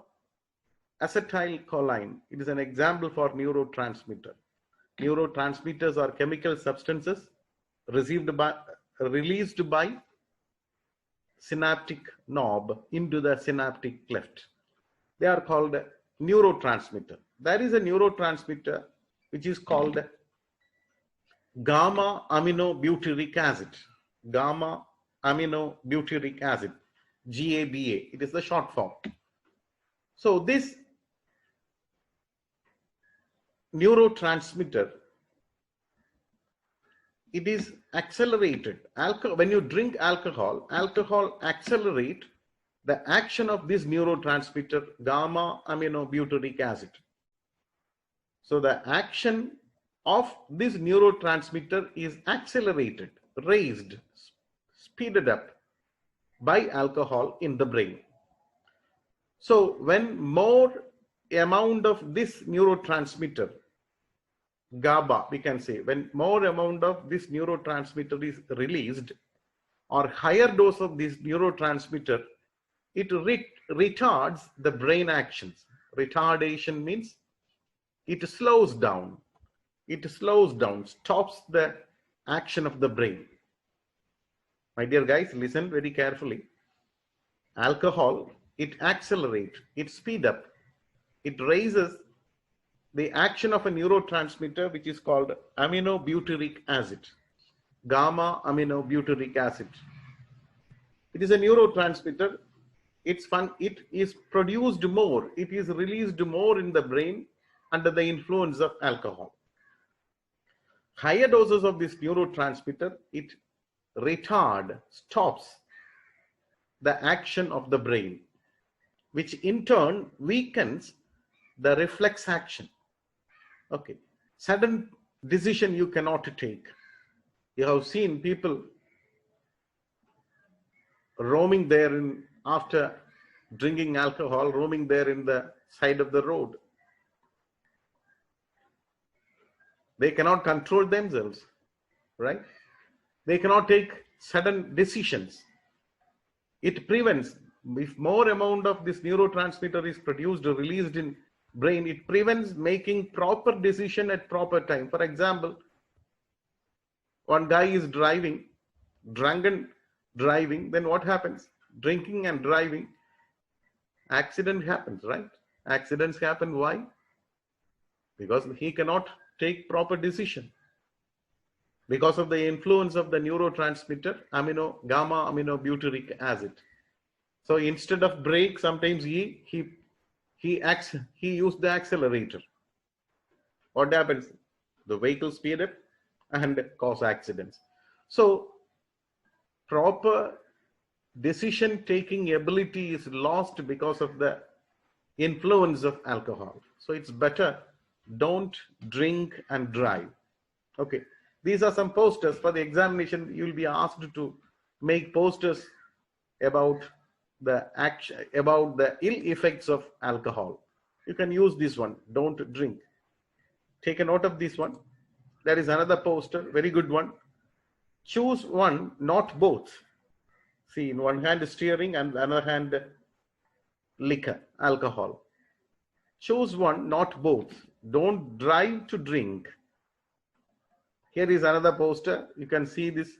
Acetylcholine. It is an example for neurotransmitter. Neurotransmitters are chemical substances released by synaptic knob into the synaptic cleft. They are called neurotransmitter. There is a neurotransmitter which is called gamma aminobutyric acid. Gamma aminobutyric acid, GABA. It is the short form. So this neurotransmitter, it is accelerated. When you drink alcohol, alcohol accelerate the action of this neurotransmitter gamma aminobutyric acid. So the action of this neurotransmitter is accelerated, raised, speeded up by alcohol in the brain. So when more amount of this neurotransmitter, GABA, we can say, when more amount of this neurotransmitter is released, or higher dose of this neurotransmitter, it retards the brain actions. Retardation means it slows down it slows down, stops the action of the brain. My dear guys, listen very carefully. Alcohol, it accelerates, it speed up, it raises the action of a neurotransmitter which is called aminobutyric acid, gamma aminobutyric acid. It is a neurotransmitter. It is produced more, it is released more in the brain under the influence of alcohol. Higher doses of this neurotransmitter, it stops the action of the brain, which in turn weakens the reflex action. Okay, sudden decision you cannot take. You have seen people roaming there after drinking alcohol, roaming there in the side of the road. They cannot control themselves, right? They cannot take sudden decisions. It prevents, if more amount of this neurotransmitter is produced or released in brain, it prevents making proper decision at proper time. For example, one guy is driving, drunken driving, then what happens? Drinking and driving, accident happens, right? Accidents happen. Why? Because he cannot take proper decision. Because of the influence of the neurotransmitter, gamma aminobutyric acid. So instead of brake, sometimes he used the accelerator. What happens? The vehicle speed up and cause accidents. So proper decision taking ability is lost because of the influence of alcohol. So it's better don't drink and drive. Okay, these are some posters for the examination. You will be asked to make posters about the ill effects of alcohol. You can use this one, don't drink. Take a note of this one. There is another poster, very good one. Choose one, not both. See, in one hand steering and the other hand liquor, alcohol. Choose one, not both. Don't drive to drink. Here is another poster. You can see this.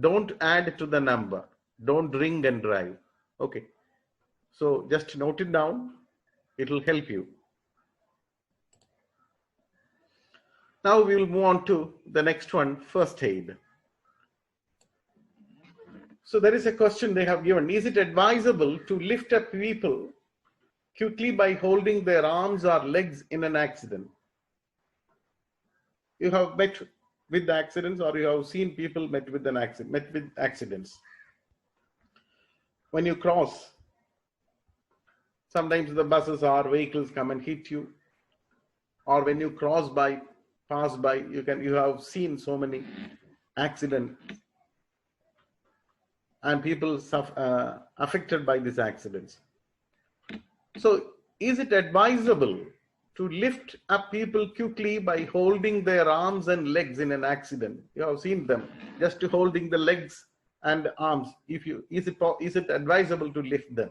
Don't add to the number. Don't drink and drive. Okay. So just note it down. It will help you. Now we will move on to the next one, first aid. So there is a question they have given. Is it advisable to lift up people quickly by holding their arms or legs in an accident? You have met with the accidents, or you have seen people met with accidents. When you cross, sometimes the buses or vehicles come and hit you, or when you pass by, you have seen so many accidents and people affected by these accidents. So is it advisable to lift up people quickly by holding their arms and legs in an accident? You have seen them just holding the legs and arms. Is it advisable to lift them?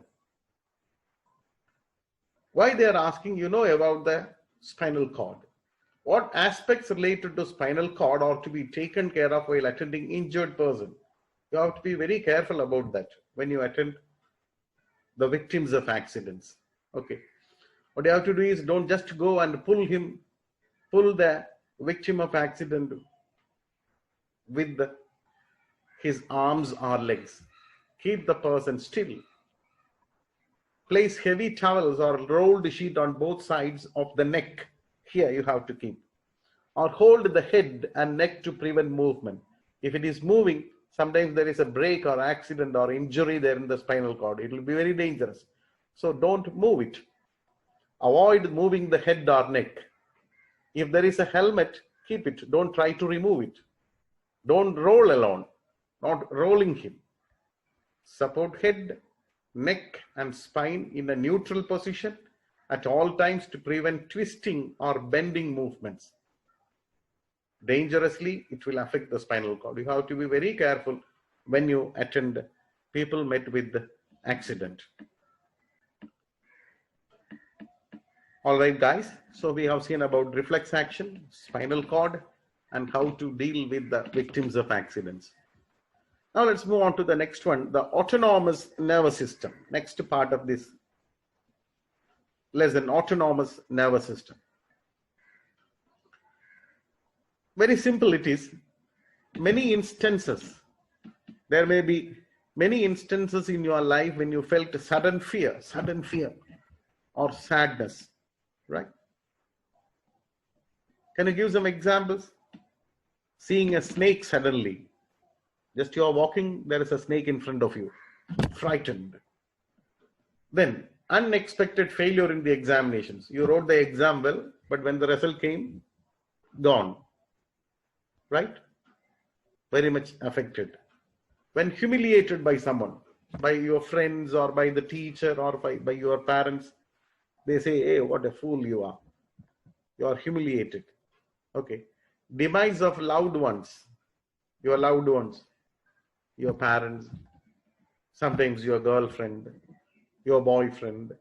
Why they are asking, about the spinal cord. What aspects related to spinal cord are to be taken care of while attending injured person? You have to be very careful about that when you attend the victims of accidents. Okay. What you have to do is don't just go and pull the victim of accident with his arms or legs. Keep the person still. Place heavy towels or rolled sheet on both sides of the neck. Here you have to keep. Or hold the head and neck to prevent movement. If it is moving, sometimes there is a break or accident or injury there in the spinal cord. It will be very dangerous. So don't move it. Avoid moving the head or neck. If there is a helmet, keep it. Don't try to remove it. Don't roll alone. Not rolling him. Support head, neck and spine in a neutral position at all times to prevent twisting or bending movements. Dangerously, it will affect the spinal cord. You have to be very careful when you attend people met with the accident. All right, guys. So we have seen about reflex action, spinal cord, and how to deal with the victims of accidents. Now let's move on to the next one, the autonomous nervous system. Next part of this lesson, autonomous nervous system. Very simple it is. Many instances, there may be many instances in your life when you felt sudden fear or sadness, right? Can you give some examples? Seeing a snake suddenly, just you are walking, there is a snake in front of you, frightened. Then unexpected failure in the examinations. You wrote the exam well, but when the result came, gone, right? Very much affected. When humiliated by someone, by your friends or by the teacher or by your parents, they say, hey, what a fool you are. You are humiliated. Okay. Demise of loved ones, your loved ones, your parents, sometimes your girlfriend, your boyfriend.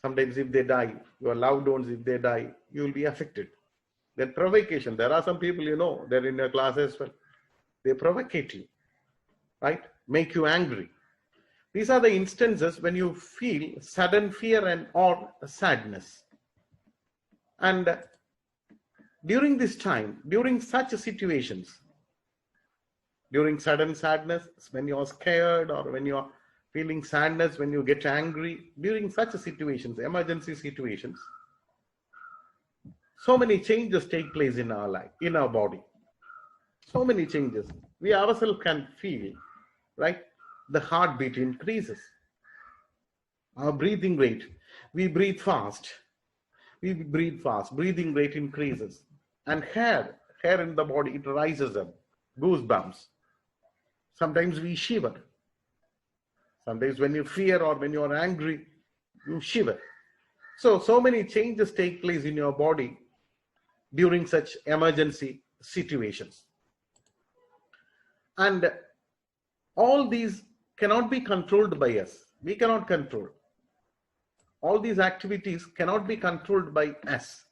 Sometimes if they die, your loved ones, if they die, you will be affected. Then provocation. There are some people, you know, they're in your class as well. They provocate you, right? Make you angry. These are the instances when you feel sudden fear and or sadness. And during this time, during such situations, during sudden sadness, when you are scared or when you are feeling sadness, when you get angry, during such situations, emergency situations, so many changes take place in our life, in our body. So many changes. We ourselves can feel, right? The heartbeat increases. Our breathing rate, we breathe fast. Breathing rate increases. And hair in the body, it rises up, goosebumps. Sometimes we shiver. Sometimes when you fear or when you are angry, you shiver. So many changes take place in your body during such emergency situations. And all these cannot be controlled by us. We cannot control. All these activities cannot be controlled by us.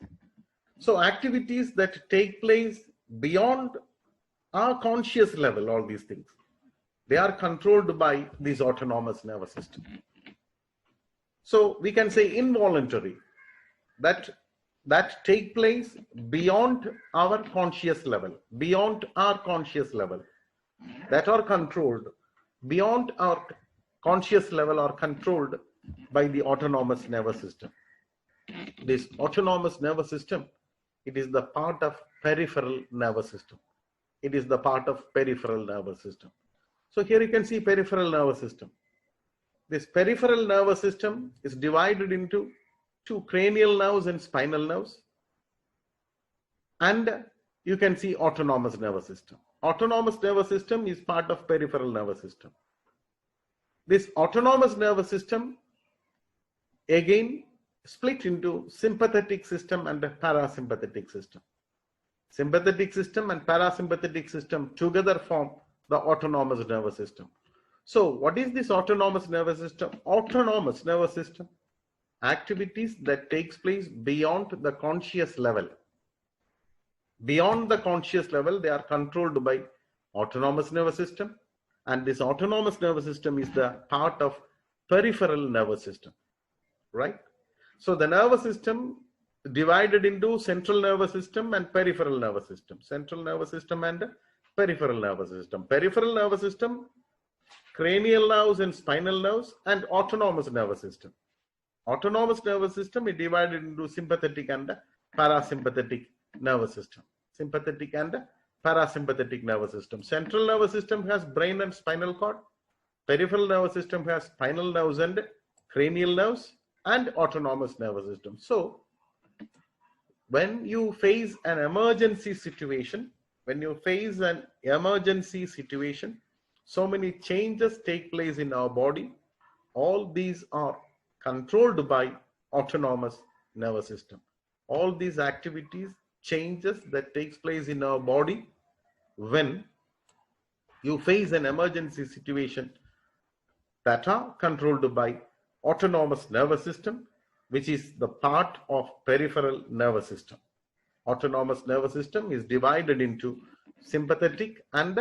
So activities that take place beyond our conscious level, all these things, they are controlled by this autonomous nervous system. So we can say involuntary, that take place beyond our conscious level, that are controlled beyond our conscious level or controlled by the autonomous nervous system. This autonomous nervous system, it is the part of peripheral nervous system. So here you can see peripheral nervous system. This peripheral nervous system is divided into two cranial nerves and spinal nerves. And you can see autonomous nervous system. Autonomous nervous system is part of peripheral nervous system. This autonomous nervous system again split into sympathetic system and a parasympathetic system. Sympathetic system and parasympathetic system together form the autonomous nervous system. So what is this autonomous nervous system? Autonomous nervous system, activities that takes place beyond the conscious level. Beyond the conscious level, they are controlled by autonomous nervous system, and this autonomous nervous system is the part of peripheral nervous system, right? So the nervous system divided into central nervous system and peripheral nervous system. Central nervous system and peripheral nervous system. Peripheral nervous system, cranial nerves and spinal nerves, and autonomous nervous system. Autonomous nervous system is divided into sympathetic and parasympathetic nervous system. Sympathetic and parasympathetic nervous system. Central nervous system has brain and spinal cord. Peripheral nervous system has spinal nerves and cranial nerves and autonomous nervous system. So when you face an emergency situation, so many changes take place in our body. All these are controlled by autonomous nervous system. All these activities, changes that takes place in our body when you face an emergency situation, that are controlled by autonomous nervous system. which is the part of peripheral nervous system. Autonomous nervous system is divided into sympathetic and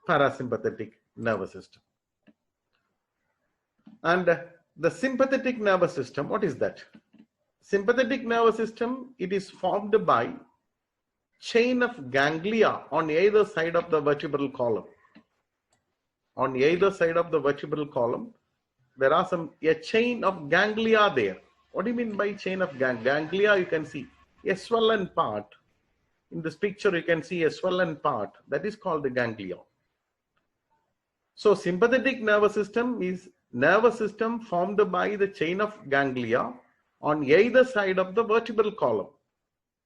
parasympathetic nervous system. And the sympathetic nervous system, what is that? Sympathetic nervous system, it is formed by chain of ganglia on either side of the vertebral column. On either side of the vertebral column, there are a chain of ganglia there. What do you mean by chain of ganglia? You can see a swollen part. In this picture, you can see a swollen part. That is called the ganglia. So sympathetic nervous system is nervous system formed by the chain of ganglia on either side of the vertebral column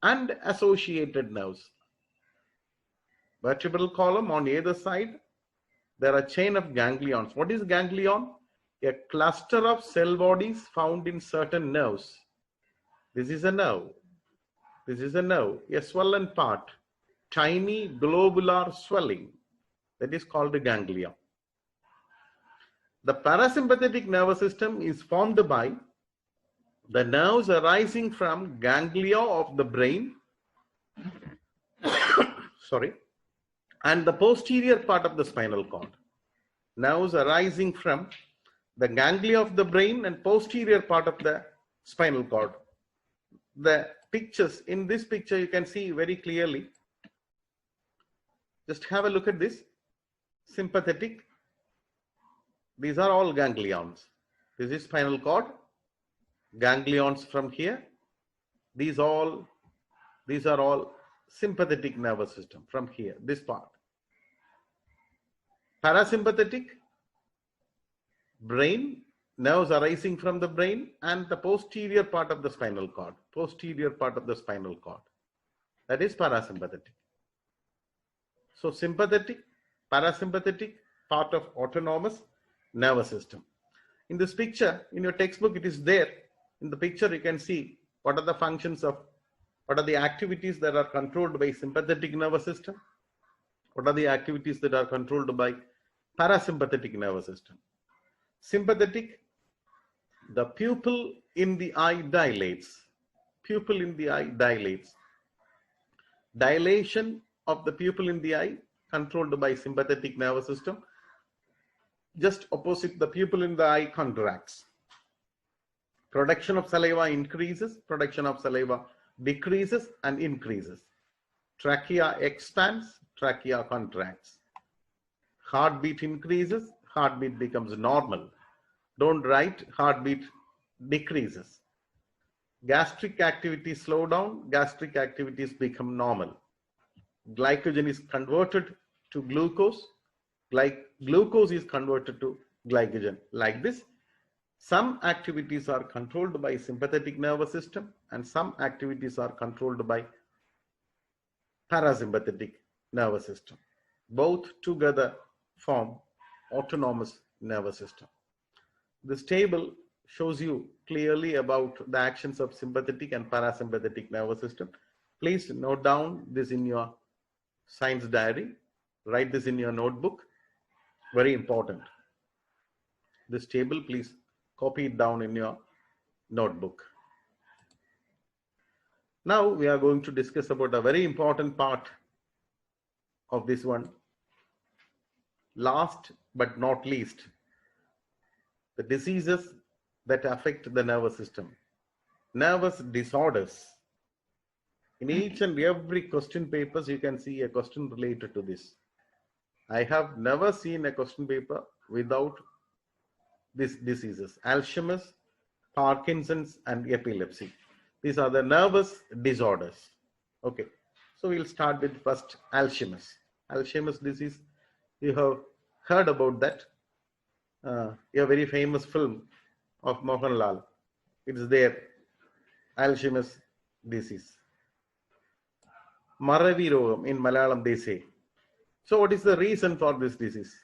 and associated nerves. Vertebral column on either side, there are chain of ganglions. What is ganglion? A cluster of cell bodies found in certain nerves. This is a nerve. This is a nerve, a swollen part, tiny globular swelling. That is called a ganglia. The parasympathetic nervous system is formed by the nerves arising from ganglia of the brain sorry, and the posterior part of the spinal cord. Nerves arising from the ganglia of the brain and posterior part of the spinal cord. The pictures, in this picture you can see very clearly. Just have a look at this. Sympathetic. These are all ganglions. This is spinal cord. Ganglions from here. These are all sympathetic nervous system from here, this part. Parasympathetic, brain, nerves arising from the brain and the posterior part of the spinal cord. Posterior part of the spinal cord. That is parasympathetic. So sympathetic, parasympathetic, part of autonomous nervous system. In this picture, in your textbook, it is there. In the picture, you can see what are the functions of, what are the activities that are controlled by sympathetic nervous system, what are the activities that are controlled by parasympathetic nervous system. Sympathetic, the pupil in the eye dilates. Pupil in the eye dilates. Dilation of the pupil in the eye controlled by sympathetic nervous system. Just opposite, the pupil in the eye contracts. Production of saliva increases, production of saliva decreases and increases. Trachea expands, trachea contracts. Heartbeat increases, heartbeat becomes normal. Don't write, heartbeat decreases. Gastric activities slow down, gastric activities become normal. Glycogen is converted to glucose, glucose is converted to glycogen. Like this, some activities are controlled by sympathetic nervous system and some activities are controlled by parasympathetic nervous system. Both together form autonomous nervous system. This table shows you clearly about the actions of sympathetic and parasympathetic nervous system. Please note down this in your science diary. Write this in your notebook. Very important. This table, please copy it down in your notebook. Now we are going to discuss about a very important part of this one. Last but not least, the diseases that affect the nervous system. Nervous disorders. In each and every question papers, you can see a question related to this. I have never seen a question paper without these diseases: Alzheimer's, Parkinson's, and epilepsy. These are the nervous disorders. Okay, so we'll start with first Alzheimer's. Alzheimer's disease, you have heard about that. A very famous film of Mohanlal. It is there, Alzheimer's disease. Maravi Rogam in Malayalam they say. So what is the reason for this disease?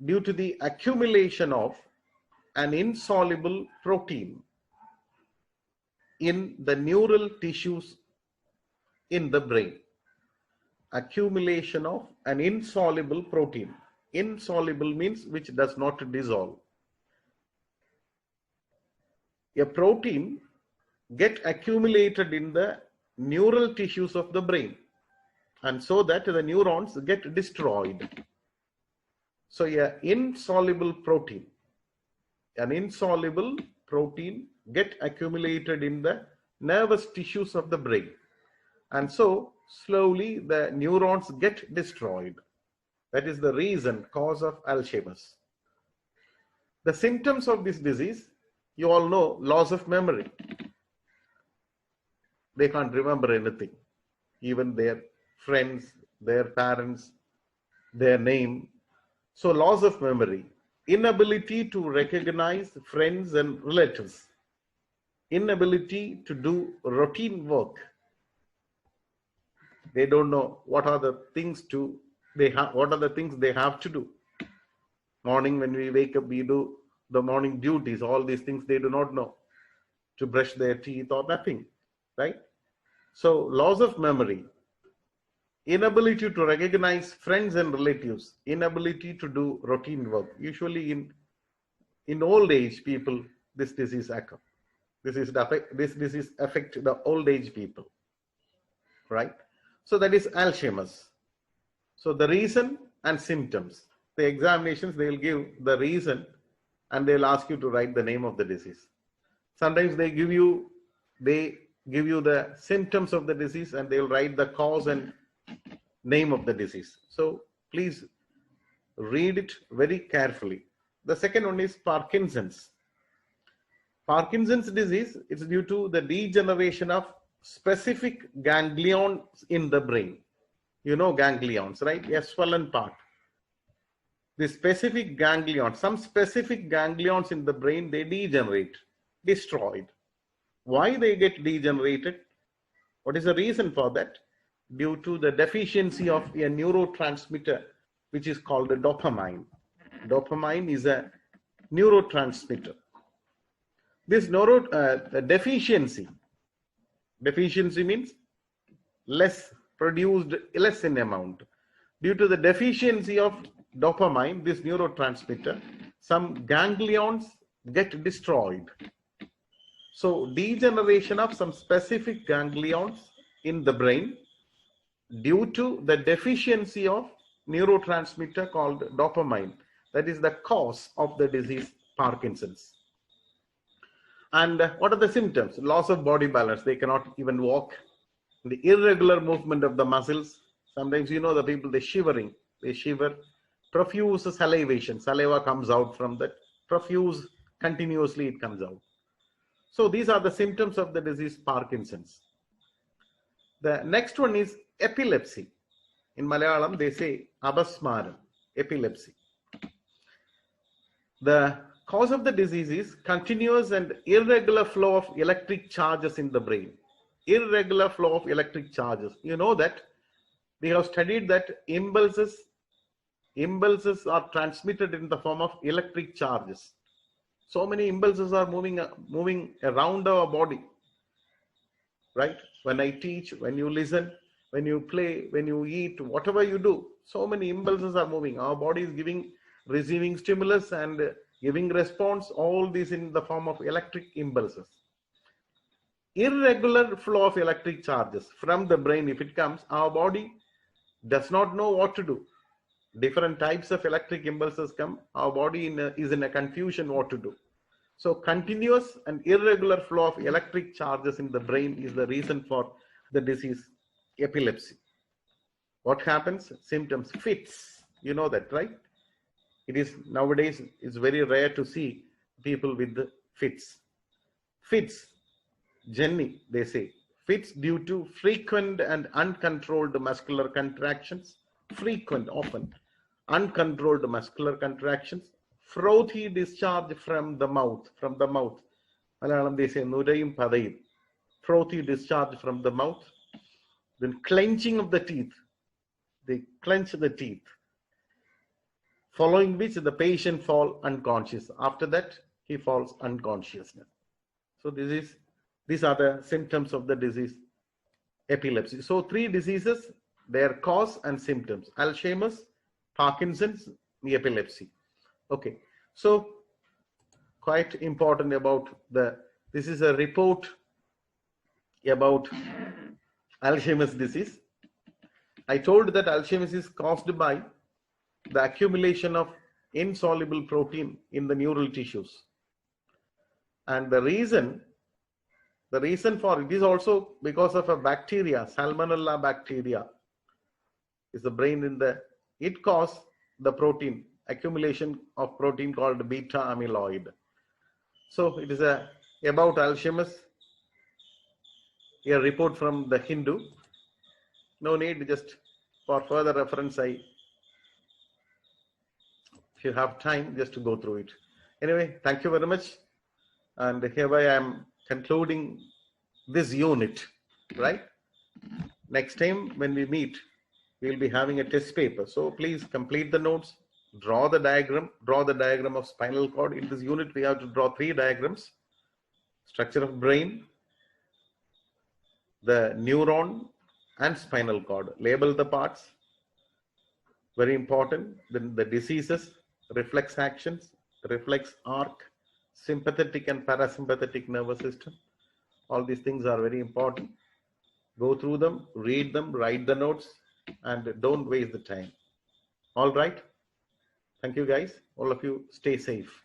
Due to the accumulation of an insoluble protein in the neural tissues in the brain. Accumulation of an insoluble protein. Insoluble means which does not dissolve. A protein get accumulated in the neural tissues of the brain, and so that the neurons get destroyed. So an insoluble protein get accumulated in the nervous tissues of the brain, and so slowly the neurons get destroyed. That is the cause of Alzheimer's. The symptoms of this disease, you all know, loss of memory. They can't remember anything, even their friends, their parents, their name. So loss of memory, inability to recognize friends and relatives, inability to do routine work. They don't know what are the things they have to do. Morning when we wake up, we do the morning duties, all these things they do not know, to brush their teeth or nothing, right? So loss of memory, inability to recognize friends and relatives, inability to do routine work. Usually in old age people, this disease occur. This disease affect the old age people, right? So that is Alzheimer's. So the reason and symptoms. The examinations, they will give the reason and they'll ask you to write the name of the disease. Sometimes they give you the symptoms of the disease and they'll write the cause and name of the disease. So please read it very carefully. The second one is Parkinson's. Parkinson's disease is due to the degeneration of specific ganglions in the brain. You know ganglions, right? A swollen part. The specific ganglions, some specific ganglions in the brain, they degenerate, destroyed. Why they get degenerated? What is the reason for that? Due to the deficiency of a neurotransmitter, which is called the dopamine. Dopamine is a neurotransmitter. This deficiency means less produced, less in amount. Due to the deficiency of dopamine, this neurotransmitter, some ganglions get destroyed. So degeneration of some specific ganglions in the brain due to the deficiency of neurotransmitter called dopamine. That is the cause of the disease Parkinson's. And what are the symptoms? Loss of body balance. They cannot even walk. The irregular movement of the muscles. Sometimes you know the people, they shiver. Profuse salivation. Saliva comes out from that. Profuse, continuously it comes out. So these are the symptoms of the disease Parkinson's. The next one is epilepsy. In Malayalam, they say abasmaram, epilepsy. The cause of the disease is continuous and irregular flow of electric charges in the brain. Irregular flow of electric charges. You know that we have studied that impulses are transmitted in the form of electric charges. So many impulses are moving around our body, right? When I teach, when you listen, when you play, when you eat, whatever you do, so many impulses are moving. Our body is receiving stimulus and giving response, all this in the form of electric impulses. Irregular flow of electric charges from the brain, if it comes, our body does not know what to do. Different types of electric impulses come, our body is in a confusion what to do. So continuous and irregular flow of electric charges in the brain is the reason for the disease epilepsy. What happens? Symptoms, fits. You know that, right? It is nowadays, it's very rare to see people with the fits. Fits, Jenny, they say. Fits due to frequent and uncontrolled muscular contractions. Frequent, often. Uncontrolled muscular contractions. Frothy discharge from the mouth. Malayalam, they say nurayum padayum. Frothy discharge from the mouth. Then clenching of the teeth. They clench the teeth. Following which the patient falls unconscious. After that, he falls unconscious. So these are the symptoms of the disease epilepsy. So 3 diseases, their cause and symptoms: Alzheimer's, Parkinson's, epilepsy. Okay, so quite important about this is a report about Alzheimer's disease. I told that Alzheimer's is caused by the accumulation of insoluble protein in the neural tissues. And the reason for it is also because of a bacteria, Salmonella bacteria, is the brain it causes the protein, accumulation of protein called beta amyloid. So it is about Alzheimer's, a report from the Hindu. No need, just for further reference, if you have time, just to go through it. Anyway, thank you very much. And hereby I am concluding this unit, right? Next time when we meet, we will be having a test paper. So please complete the notes, draw the diagram of spinal cord. In this unit, we have to draw 3 diagrams: structure of brain, the neuron, and spinal cord. Label the parts, very important. Then the diseases, reflex actions, reflex arc, sympathetic and parasympathetic nervous system. All these things are very important. Go through them, read them, write the notes, and don't waste the time. All right. Thank you, guys. All of you stay safe.